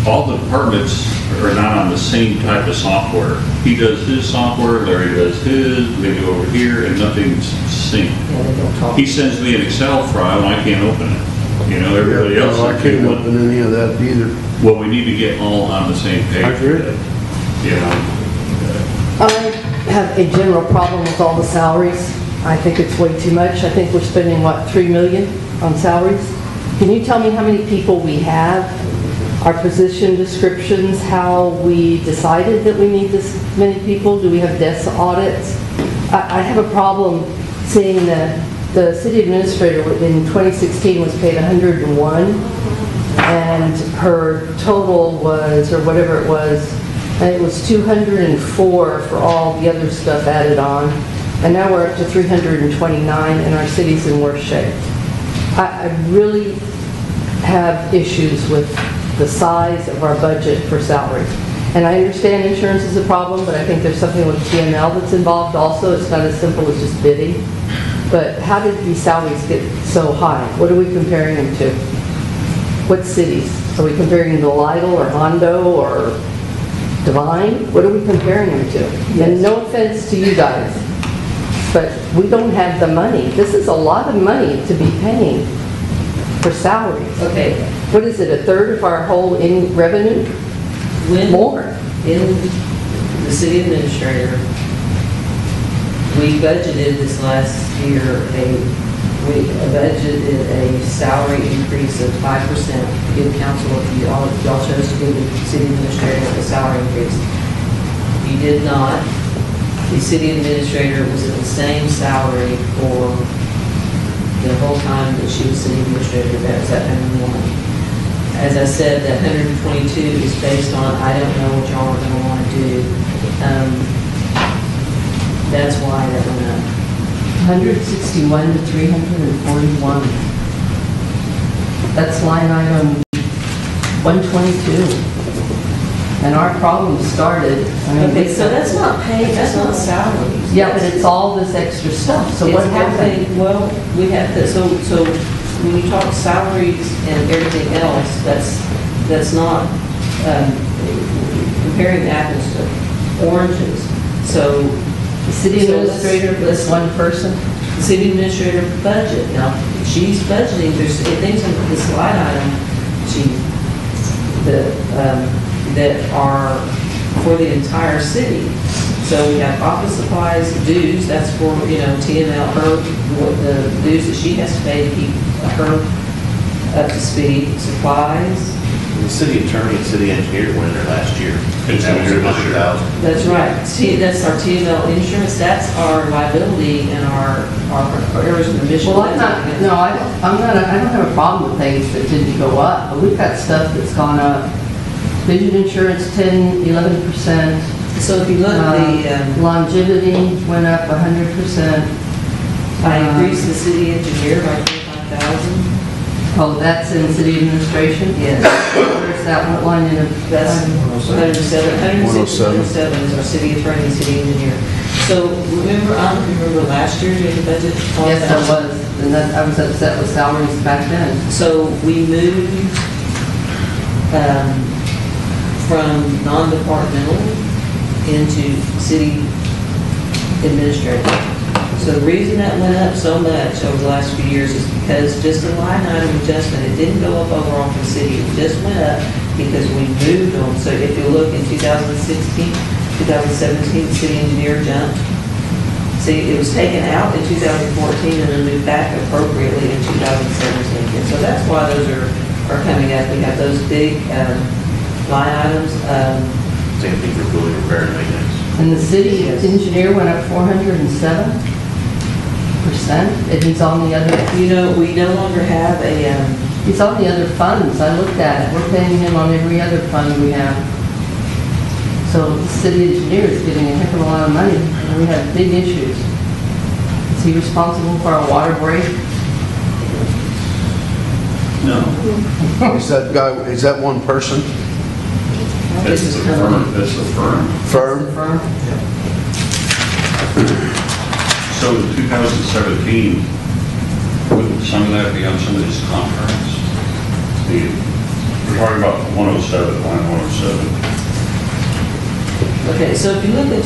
all the departments are not on the same type of software. He does his software, Larry does his, we go over here, and nothing's synced. yeah, they don't talk. He sends me an Excel file, and I can't open it. Everybody else. No, I can't open any of that either. Well, we need to get all on the same page. I agree. I have a general problem with all the salaries. I think it's way too much. I think we're spending, $3 million on salaries? Can you tell me how many people we have our position descriptions, how we decided that we need this many people? Do we have desk audits? I have a problem seeing that the city administrator in 2016 was paid 101, and her total was, or whatever it was 204 for all the other stuff added on, and now we're up to 329, and our city's in worse shape. I really have issues with the size of our budget for salaries. And I understand insurance is a problem, but I think there's something with TML that's involved also. It's not as simple as just bidding. But how did these salaries get so high? What are we comparing them to? What cities? Are we comparing them to Lidl or Hondo or Divine? What are we comparing them to? And no offense to you guys, but we don't have the money. This is a lot of money to be paying for salaries. Okay, What is it, a third of our whole in revenue? when More. in the city administrator, we budgeted this last year we budgeted a salary increase of 5% to give council, if y'all chose to give the city administrator a salary increase. You did not. The city administrator was at the same salary for the whole time that she was city administrator. That was at 101. As I said, that 122 is based on, I don't know what y'all are going to want to do. That's why that went up. 161 to 341. That's line item 122. And our problem started, Okay, so that's not pay, that's not salaries. Yeah, but it's all this extra stuff, so what It's happened? everything- Well, we have to, so when you talk salaries and everything else, that's not comparing apples to oranges. So The city so administrator, let's- this one person? the city administrator budget, now, she's budgeting, there's things in this line item, that are for the entire city. So we have office supplies, dues, that's for, TML, the dues that she has to pay to keep her up to speed, supplies. The city attorney and city engineer went in there last year. It's That was in there this year. 100,000. That's right. That's our TML insurance, that's our liability and our errors and omissions. Well, I don't have a problem with things that didn't go up, but we've got stuff that's gone up. Vision insurance, 11%. So if you look at the, Longevity went up 100%. I increased the city engineer by 25,000. Oh, that's in city administration? Yes. Where's that, what line in it? That's 107 is our city attorney and city engineer. So remember, I don't remember last year doing the budget? Yes, I was, and that, I was upset with salaries back then. So we moved from non-departmental into city administrator. So the reason that went up so much over the last few years is because just a line item adjustment, it didn't go up overall for the city, it just went up because we moved on. So if you look in 2016, 2017, the city engineer jumped. See, it was taken out in 2014 and then moved back appropriately in 2017. And so that's why those are coming up. We have those big line items. Same thing for building repair and maintenance. And the city engineer went up 407%, and he's on the other, We no longer have a, he's on the other funds. I looked at it. We're paying him on every other fund we have. So the city engineer is getting a heck of a lot of money, and we have big issues. Is he responsible for our water break? No. Is that guy, is that one person? That's the firm. That's the firm. Firm? Firm? So in 2017, wouldn't some of that be on some of these contracts? We're talking about 107, line 107. okay, so if you look at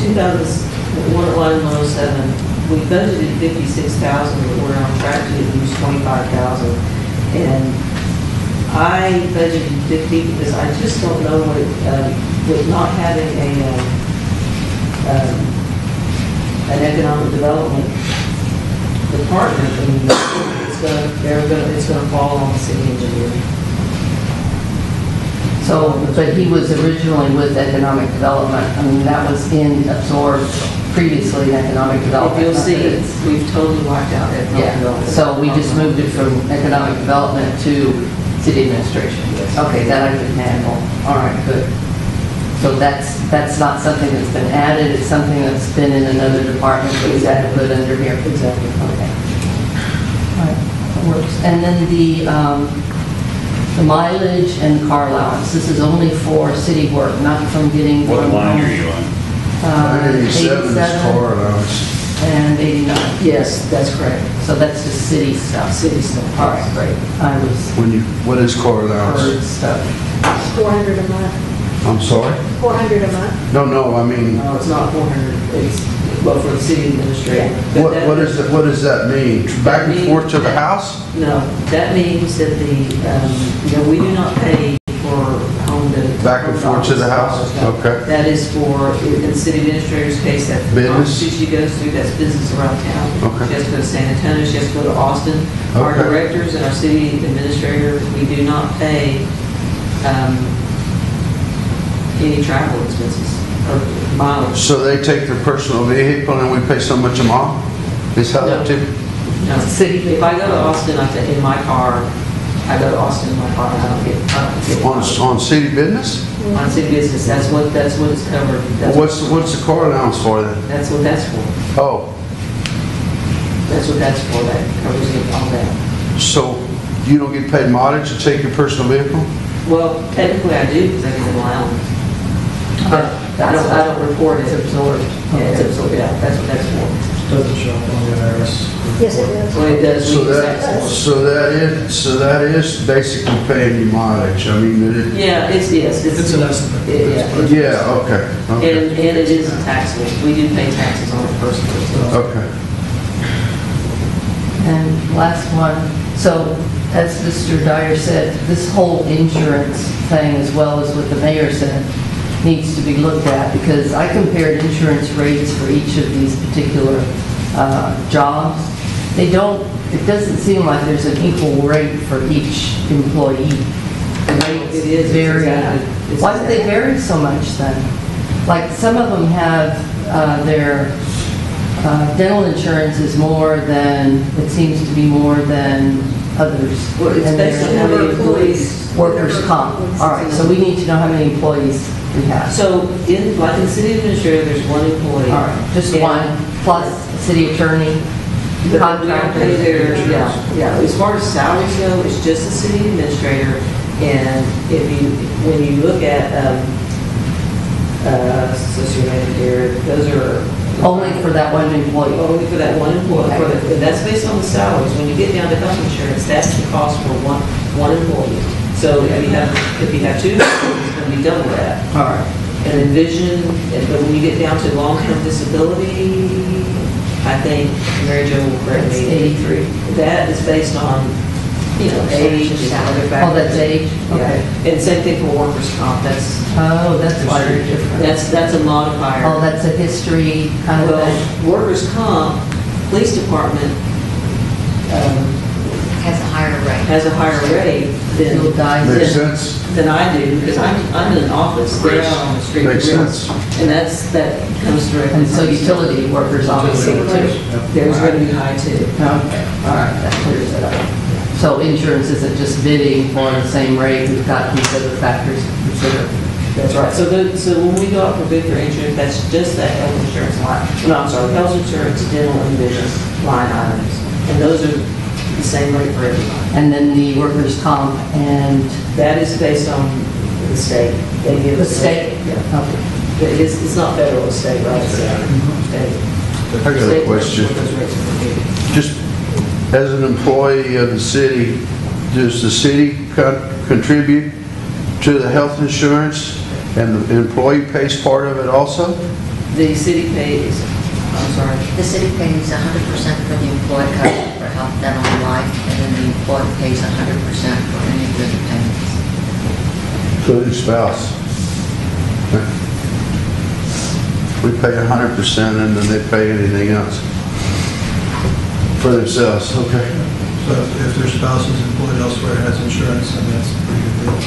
line 107, we budgeted 56,000, but we're on track to use 25,000. And I budgeted 50 because I just don't know what with not having an economic development department, I mean, it's going to fall on the city engineer. So, but he was originally with economic development. I mean, that was absorbed previously in economic If development. you'll see, It's- we've totally wiped out economic Yeah, development. so we just moved it from economic development to city administration. Okay, that I can handle. All right, good. So that's not something that's been added, it's something that's been in another department that we've had to put under here. Exactly. Okay. All right, that works. And then the mileage and car allowance, this is only for city work, not from getting. What from line home. are you on? 87 is 87 car allowance. and 89. Yes, that's correct. So that's just city stuff. City stuff. All right, great. I was What is car allowance? heard stuff. 400 a month, I'm sorry? 400 a month. No, I mean, No, it's not 400, it's, well, for the city administrator. But that- what does that mean? Back and forth to the house? No, that means that we do not pay for home to. Back and forth to the house? No. Okay. That is for, in the city administrator's case, that's the Business? conferences she goes through, that's business around town. Okay. She has to go to San Antonio, she has to go to Austin. Our Okay. directors and our city administrator, we do not pay any travel expenses or mileage. So they take their personal vehicle and we pay so much a month? Is how that No. too? No, City. if I go to Austin, in my car, I go to Austin in my car, and I don't get On city business? on city business, that's what it's covered. What's the car allowance for then? That's what that's for. Oh, That's what that's for, that covers it, all that. so you don't get paid mileage to take your personal vehicle? Well, technically I do, because I get an allowance. But I don't report it. It's absorbed. Yeah, it's absorbed, yeah, that's what that's for. Doesn't show up on the IRS. Yes, it is. Well, it does, So we use that is basically paying you mileage. I mean, Yeah, It's an estimate. yeah, okay. And it is taxable. We do pay taxes on it personally. So. Okay. And last one, so as Mr. Dyer said, this whole insurance thing, as well as what the mayor said, needs to be looked at, because I compared insurance rates for each of these particular jobs. It doesn't seem like there's an equal rate for each employee. The rates It is, it's vary. exactly- Why do they vary so much then? Like, some of them have their dental insurance is more than, it seems to be more than others. Well, it's And based on their how many employees. Workers' comp. All right, so we need to know how many employees we have. So in the city administrator, there's one employee. All right, just And- one, plus city attorney, But we don't pay their, contractors. yeah. As far as salaries go, it's just the city administrator. And when you look at, socioeconomic here, those are. Only for that one employee. Only for that one employee. And that's based on the salaries. When you get down to health insurance, that's the cost for one employee. So if you have two, it's going to be double that. All right. And then vision, but when you get down to long-term disability, I think, Mary Jo will correct It's me. 83. That is based on, age and other factors. Oh, that's age? Okay. Yeah. And same thing for workers' comp, that's Why they're different. that's a modifier. Oh, that's a history kind of thing. Well, workers' comp, police department Has a higher rate. has a higher rate You'll than die. Makes sense. than I do, because I'm in an office, they're out on the street. Makes sense. And that comes directly. And so from- utility workers obviously too. Theirs are going to be high too. Okay, all right, that clears it up. So insurance isn't just bidding for the same rate, we've got these other factors to consider. That's right. So when we go out for bid for insurance, that's just that health insurance line. No, I'm sorry, health insurance, dental, and vision line items. And those are the same rate for everybody. And then the workers' comp and That is based on the state. They give the us- state? Yeah. Okay. It's not federal, it's state, right? It's state. I got a State question. what those rates are gonna be. Just as an employee of the city, does the city contribute to the health insurance and the employee pays part of it also? The city pays, I'm sorry, The city pays 100% for the employee coverage for health, dental, and life, and then the employee pays 100% for any of the payments. Including spouse. We pay 100% and then they pay anything else for themselves, okay? So if their spouse is employed elsewhere and has insurance, then that's a pretty good deal.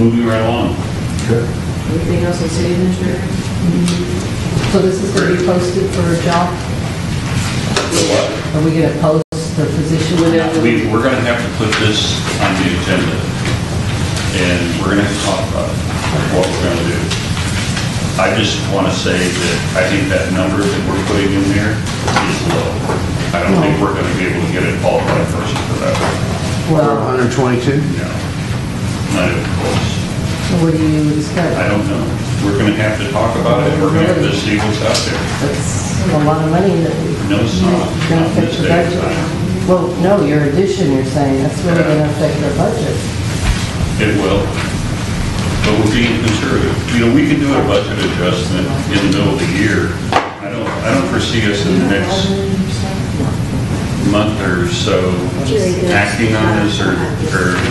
moving right along. Anything else on city administrator? So this is going to be posted for a job? The what? Are we going to post the position whenever? We're gonna have to put this on the agenda, and we're gonna have to talk about what we're gonna do. I just wanna say that I think that number that we're putting in there is low. I don't think we're gonna be able to get a qualified person for that. Or 122? No, not even close. What do you expect? I don't know. We're gonna have to talk about it, we're gonna have to see what's out there. That's a lot of money that we. No, it's not. Gonna Not affect this the day and budget. time. Well, no, your addition, you're saying, that's really Yeah. going to affect our budget. It will, but we're being conservative. You know, we can do a budget adjustment in the middle of the year. I don't foresee us in the next month or so acting on this or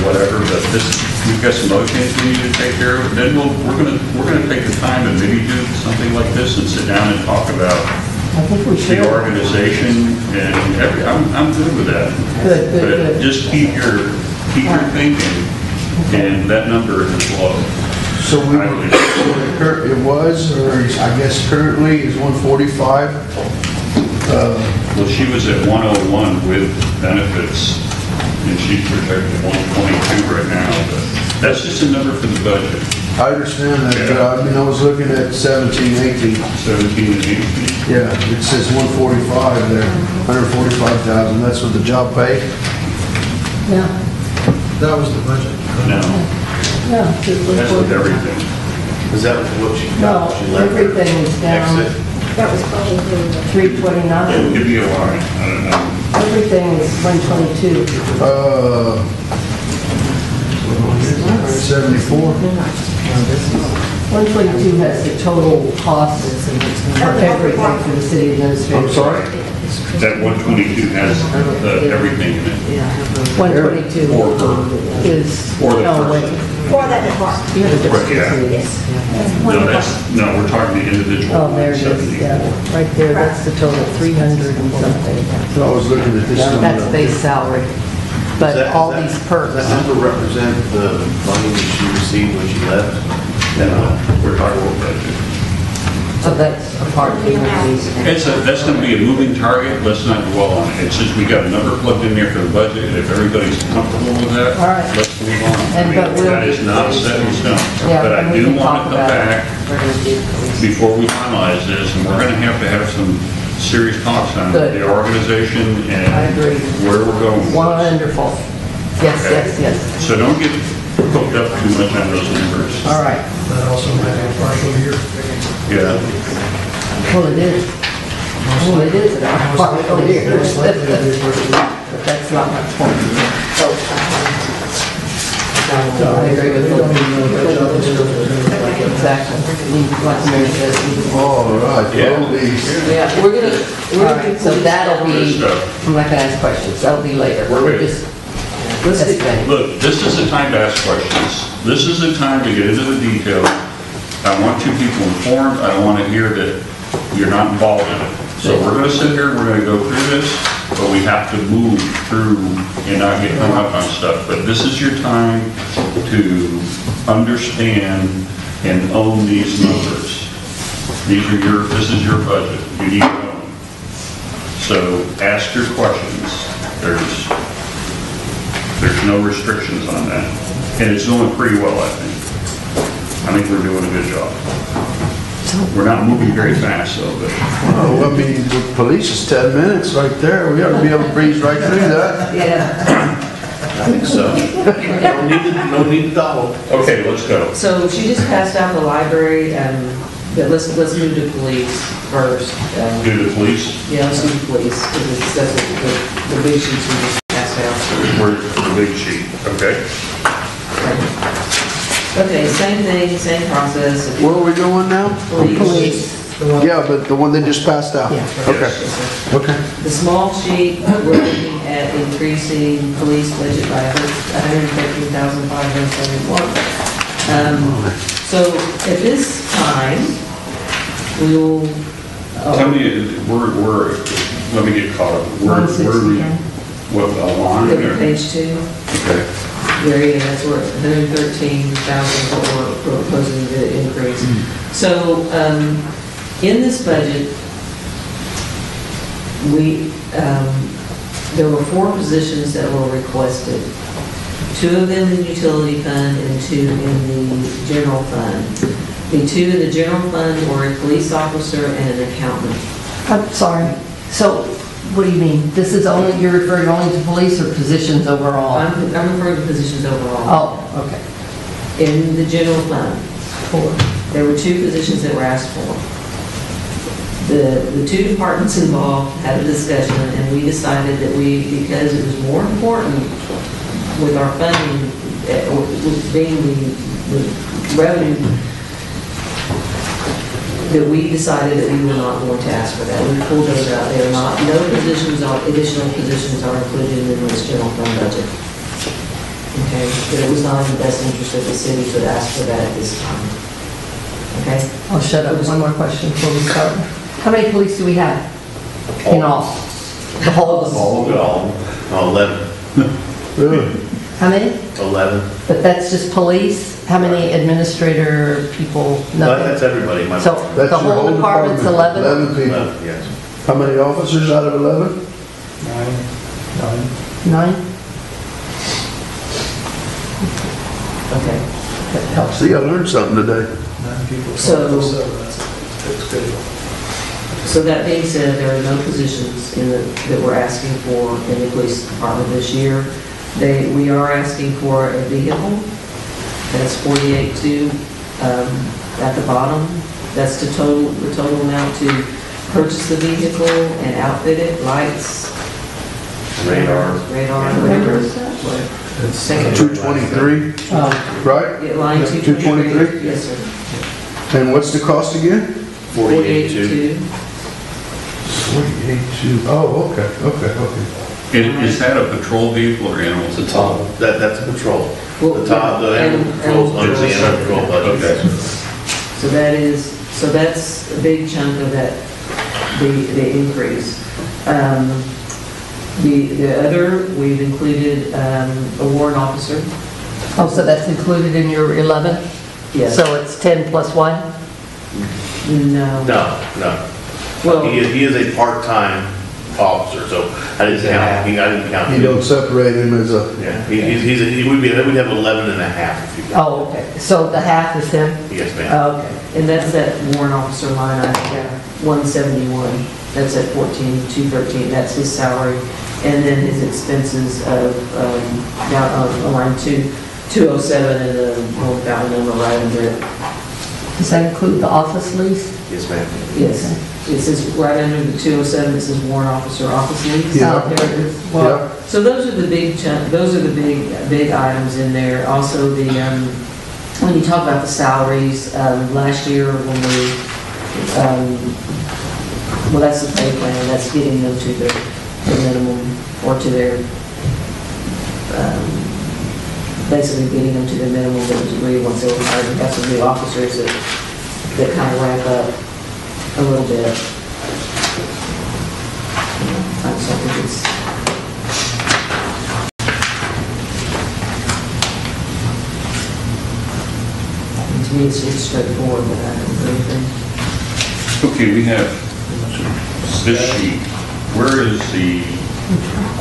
whatever, but this, we've got some other things we need to take care of. Then we're gonna take the time and maybe do something like this and sit down and talk about I think we should. the organization and I'm good with that. Good, good, But good. just keep your thinking, and that number is low. So it was, or I guess currently is 145. Well, she was at 101 with benefits, and she's projected 122 right now, but that's just a number for the budget, I understand that, but I mean, I was looking at 17, 18. 17 and 18. Yeah, it says 145 there, 145,000, that's what the job pay? Yeah, That was the budget. No, yeah. just look that's for- with everything. Is that what she No, got? She left her everything is down exit? That was probably the 329. Give me a line, I don't know. Everything is 122. 74? 122 has the total cost for everything for the city administration. I'm sorry? That 122 has everything in it. 122 Or her. is, Or the no, person. wait. for that department. You have a different Yeah. Yes. No, we're talking the individual. Oh, there it is, 174. yeah, right there, that's the total, 300 and something. So I was looking at this one. That's base salary, but all these perks. Does that number represent the money that she received when she left? No, we're talking about budget. So that's a part of these. That's going to be a moving target, let's not dwell on it. It's just we got a number plugged in there for the budget, and if everybody's comfortable with that, All right. let's move on. I And mean, but we'll- that is not set in stone. Yeah, But I and we do can want talk to come about it. back We're going to do police. before we finalize this, and we're going to have some serious talks on Good. the organization I and agree. where we're going. with this. Wonderful. Yes, yes, yes. So don't get hooked up too much on those numbers. All right. That also might be a partial year. Yeah. Well, it is. Well, it is. Partial year. Most likely it'll be a partial year. But that's not my point. I agree with We don't even know if that job is still there. Exactly. Like Mary says, All right, Yeah. well, these, Yeah, all right, so that'll be, Stuff. I'm not gonna ask questions, that'll be later. We're good. Just, let's get ready. Look, this is the time to ask questions. This is the time to get into the details. I want you people informed. I don't want to hear that you're not involved in it. So we're going to sit here, we're going to go through this, but we have to move through and not get hung up on stuff. But this is your time to understand and own these numbers. This is your budget. You need to own. So ask your questions. There's no restrictions on that. And it's going pretty well, I think. I think we're doing a good job. We're not moving very fast, though, but oh, I mean, the police is 10 minutes right there, we ought to be able to breeze right through that. Yeah. I think so. No need to double. okay, let's go. So she just passed out the library, but let's move to police first. Do the police, Yeah, let's do police, because that's what the big sheets we just passed out. we're the big sheet, okay? Okay, same thing, same process. Where are we going now? Police. Yeah, but the one they just passed out? Yeah. Okay, Yes, sir. okay. The small sheet, we're looking at increasing police budget by $113,571. So at this time, we will. Tell me, let me get caught up. Where we, 160. what, a line Look at or? page 2. Okay. there you go, that's where 113,000 what we're proposing to increase. So, in this budget, there were 4 positions that were requested. 2 of them in the utility fund and 2 in the general fund. The 2 in the general fund were a police officer and an accountant. I'm sorry. So, what do you mean? This is only, you're referring only to police or positions overall? I'm referring to positions overall. Oh, okay. In the general fund, 4. there were 2 positions that were asked for. The 2 departments involved had a discussion, and we decided that because it was more important with our funding, with being the revenue, that we decided that we were not going to ask for that. We pulled those out. They are not, no additional positions are included in this general fund budget. Okay, but it was not in the best interest of the city to ask for that at this time. Okay? I'll shut up. One more question before we start. How many police do we have in all? The whole? All 11. Really? How many? 11. But that's just police? How many administrator people? That's everybody. So That's the your whole department's 11? 11 people. 11, yes. How many officers out of 11? 9? Okay. That helps. See, I learned something today. 9 people. So- That's good. So that being said, there are no positions that we're asking for in the police department this year. We are asking for a vehicle. That's 48.2 at the bottom. That's the total amount to purchase the vehicle and outfit it, lights, Radar. whatever. It's Second. 223, right? Yeah, line 223. 223? Yes, sir. And what's the cost again? 48.2. 48.2. Oh, okay. Is that a patrol vehicle or animals? It's a top. That's a patrol. Well, The top, the animal patrol's under the animal patrol budget. Okay. So that's a big chunk of that, the increase. The other, we've included a warrant officer. Oh, so that's included in your 11? Yes. So it's 10 plus 1? No. No. Well, He is a part-time officer, so I didn't count You him. don't separate him as a, Yeah, we'd have 11 and a half if you. Oh, okay. So the half is him? Yes, ma'am. Oh, okay. and that's that warrant officer line item, 171. That's at 14,213. That's his salary. And then his expenses of, down on line 207 and the whole dollar number right under it. Does that include the office lease? Yes, ma'am. Yes. It says right under the 207, it says warrant officer office lease. Yeah. Oh, there it is. yeah. So those are the big items in there. Also the, when you talk about the salaries, last year when we, well, that's the pay plan, that's getting them to the minimum or to their, basically getting them to the minimum that was agreed once they were hired. We've got some new officers that kind of ramp up a little bit. I just don't think it's, to me, it's straightforward, but I don't do anything. Okay, we have this sheet. Where is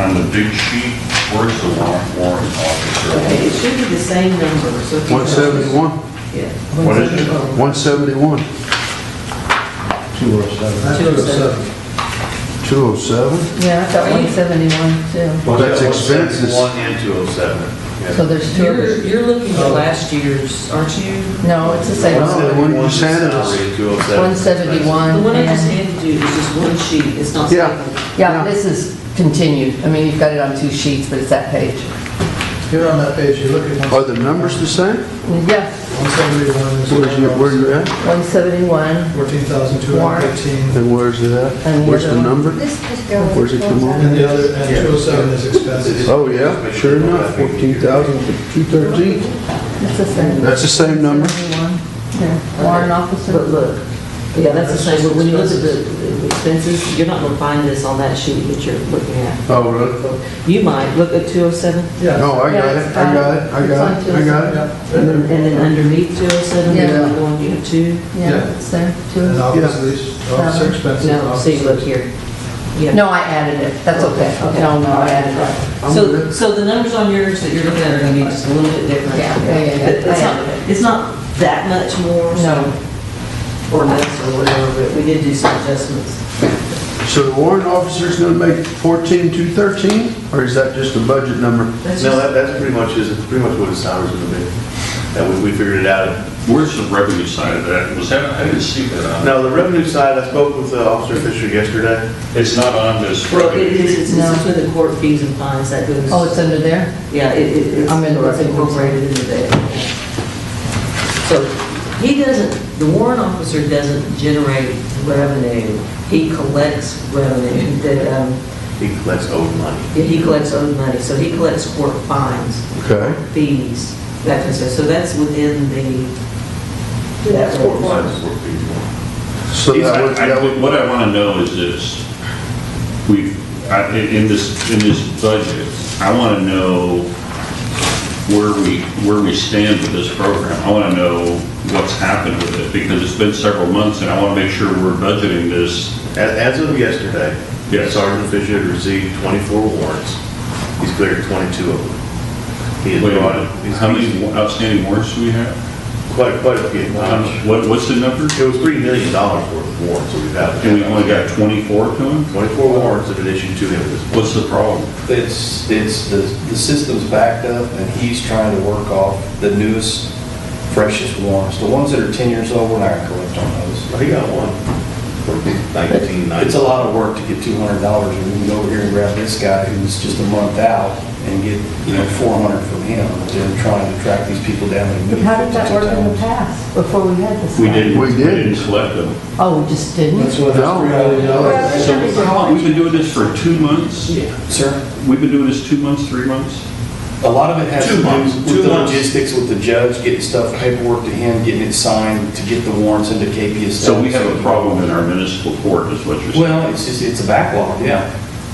on the big sheet, where's the warrant officer? Okay, it should be the same number, so. if you- 171? Yeah. What is it? 171? 207. 207? Yeah, I got 171 too. Well, that's expenses. 1 and 207. So there's 2 of us. You're looking at last year's, aren't you? No, it's the same. Well, the one you just handed us. Salary, 207. 171. The one I just and- handed you is just one sheet, it's not. Yeah. stapled. Yeah, this is continued. I mean, you've got it on 2 sheets, but it's that page. Here on that page, you look at Are the numbers the same? Yeah, 171 is. Where you at? 171. 14,218. And where's it at? And the Where's the other one? number? Where's it come on? And the other, and 207 is expenses. Oh, yeah, sure enough, 14,213. It's the same. That's the same number? 71. Yeah, warrant officer. But look, Yeah, that's the same, but when you look at the expenses, you're not gonna find this on that sheet that you're looking at. Oh, really? You might, look at 207, Yeah. No, I got it, I got it, I got it, I got it. and then underneath 207, Yeah. there's the one you have two. Yeah, it's there, And too. office expenses. No, see, look here. Yeah. No, I added it, that's okay. Okay. No, I added it. So the numbers on yours that you're looking at are gonna be just a little bit different. Yeah. But It's I not, added it. it's not that much more, so, No. or less, or whatever, but we did do some adjustments. So the warrant officer's gonna make 14,213, or is that just a budget number? That's No, just- that's pretty much what his salary's gonna be. That we figured it out. Where's the revenue side of that? Was that, I didn't see that on. No, the revenue side, I spoke with Officer Fisher yesterday. It's not on this Well, it revenue. is, it's No. between the court fees and fines, that goes. Oh, it's under there? Yeah, it's I'm in the it's incorporated into that. So he doesn't, the warrant officer doesn't generate revenue, he collects revenue that, He collects owed money. he collects owed money, so he collects court fines, Okay. fees, that kind of stuff, so that's within that court range. So that would, that would, What I want to know is this, in this budget, I want to know where we stand with this program. I want to know what's happened with it, because it's been several months, and I want to make sure we're budgeting this. As of yesterday, Yes. Sergeant Fisher had received 24 warrants. He's cleared 22 of them. He has Wait, brought it, how many outstanding warrants do we have? quite a few. What's the number? It was $3 million worth of warrants that we've had. And we only got 24 to them? 24 warrants that have been issued to him at this point. What's the problem? It's the system's backed up, and he's trying to work off the newest, freshest warrants. The ones that are 10 years old, we're not going to collect on those. He got one. 1990. It's a lot of work to get $200, and we can go over here and grab this guy who's just a month out and get, 400 from him. They're trying to track these people down. and But how did that work in the 52 times. past, before we had this? We guy? didn't, We we did. didn't select them. Oh, we just didn't? That's what No. that's $300. We've been doing this for 2 months? Sir? We've been doing this 2 months, 3 months? A lot of it has 2 to months. do 2 with the months. logistics with the judge, getting stuff, paperwork to him, getting it signed to get the warrants into KP. So we have a problem in our municipal court, is what you're saying? Well, it's a backlog, yeah,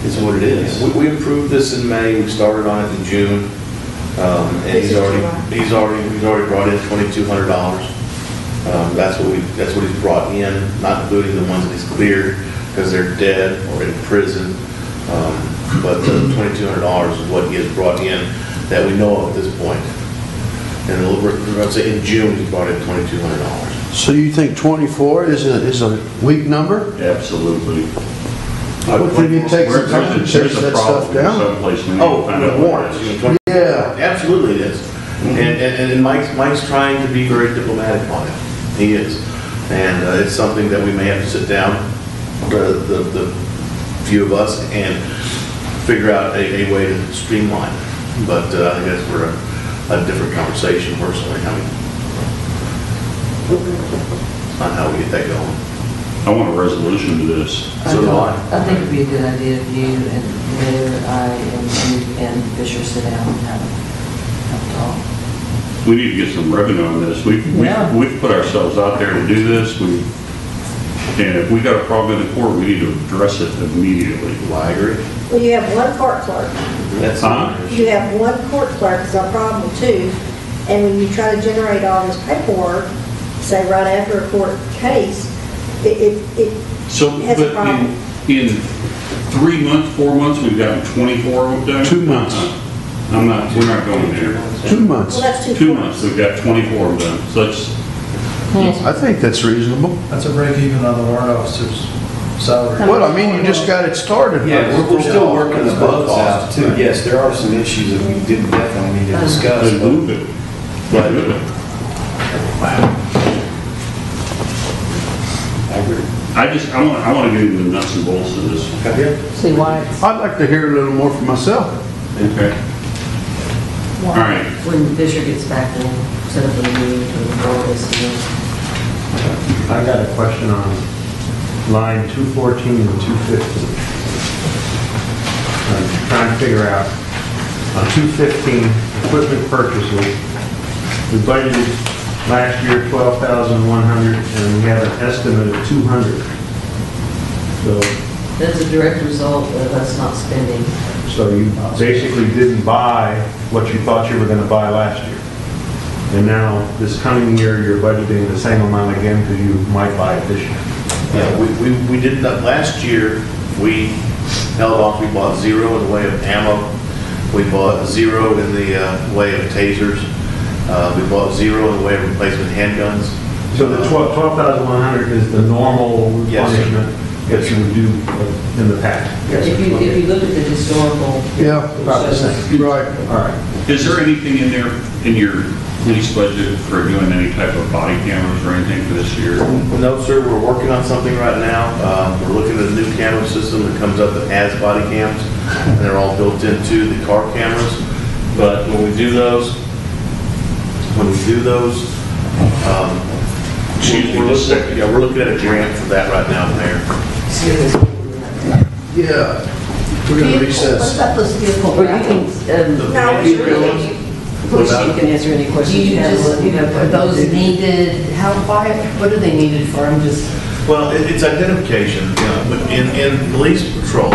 is what it is. We approved this in May, we started on it in June, and he's already brought in $2,200. That's what he's brought in, not including the ones that he's cleared because they're dead or in prison. But the $2,200 is what he has brought in that we know of at this point. And we're going to say in June, he brought in $2,200. so you think 24 is a weak number? Absolutely. I would think it takes some time to There's chase a that problem stuff down. someplace we need Oh, to find the out what it warrants. is. Yeah. Absolutely it is. And Mike's trying to be very diplomatic on it. He is. And it's something that we may have to sit down, the few of us, and figure out a way to streamline. But I think that's for a different conversation personally, on how we get that going. I want a resolution to this. So do I. I think it'd be a good idea if you and Mayor, and Fisher sit down and have a talk. We need to get some revenue on this. Yeah. We've put ourselves out there to do this. And if we got a problem in the court, we need to address it immediately. Well, I agree. Well, you have one court clerk. That's Huh? You have one court clerk is our problem too. And when you try to generate all this paperwork, say right after a court case, it So, has a but problem. in 3 months, 4 months, we've gotten 24 of them done? 2 months. We're not going there. 2 months. Well, that's 2 2 courts. months, we've got 24 of them. So that's, I think that's reasonable. That's a break even on the warrant officer's salary. Well, I mean, you just got it started. Yeah, we're still working the bugs out too. Yes, there are some issues that we did definitely need to discuss. then move it. But- Move it. I agree. I want to get into the nuts and bolts of this. See why it's, I'd like to hear a little more for myself. Okay. All right. When Fisher gets back, we'll set up a meeting to roll this again. I got a question on line 214 and 215. I'm trying to figure out, on 215, equipment purchases, we budgeted Last year, 12,100, and we have an estimate of 200. So, That's a direct result of us not spending. so you basically didn't buy what you thought you were gonna buy last year. And now, this coming year, you're budgeting the same amount again because you might buy it this year. Yeah, we did that last year. We held off, we bought zero in the way of ammo. We bought zero in the way of tasers. We bought zero in the way of replacement handguns. So the 12,100 is the normal Yes, sir. replenishment that you would do in the past? If you look at the historical. Yeah, About the same. right. All right. Is there anything in there, in your police budget for doing any type of body cameras or anything for this year? No, sir, we're working on something right now. We're looking at a new camera system that comes up that has body cams, and they're all built into the car cameras. But when we do those, we're looking at a grant for that right now, Mayor. Yeah. We're gonna What recess. about those vehicle Or you can, No, it's really- Police chief can answer any Do questions you you have. just, are those needed, how, why, what are they needed for? I'm just, Well, it's identification. You know, in police patrol,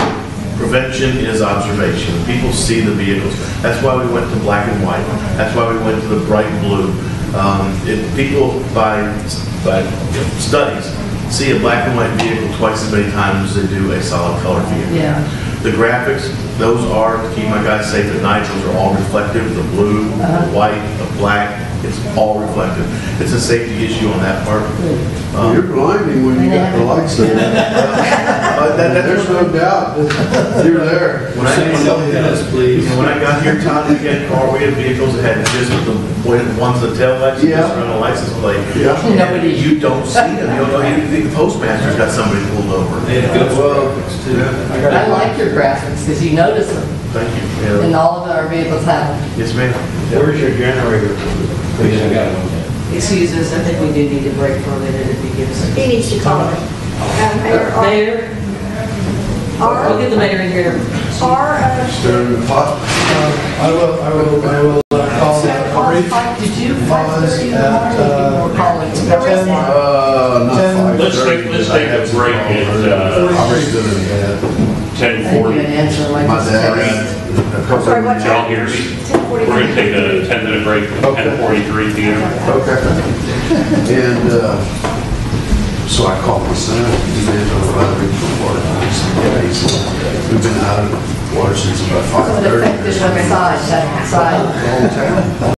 prevention is observation. People see the vehicles. That's why we went to black and white. That's why we went to the bright blue. People by studies see a black and white vehicle twice as many times as they do a solid color vehicle. yeah. The graphics, those are to keep my guys safe at night. Those are all reflective. The blue, the white, the black, it's all reflective. It's a safety issue on that part. You're blinding when you got the lights in. There's no doubt that you're there. When I got here, Todd, we had a car, we had vehicles that had just the ones with the tail lights, Yeah. just run a license plate. Yeah. Nobody- You don't see them, you don't know, you think the postmaster's got somebody pulled over. Well, I like your graphics because you notice them, Thank you. and Yeah. all of our vehicles have them. Yes, ma'am. Where's your generator? Excuse us, I think we do need to break for a minute if you give us. He needs to call it. Mayor, I'll get the mayor in here. stir in the pot. I will call a brief Did you? pause at, We're calling. 10. Not 5:30. Let's take a break at 10:40. An answer like My dad this. had a couple Sorry, of what Y'all hear me? We're going to take a 10-minute break at 10:43 p.m. Okay. And, so I called my son, he lives on the battery for water. He said, yeah, he said, we've been out of water since about So it 5:30. affected one side, that side. The whole town.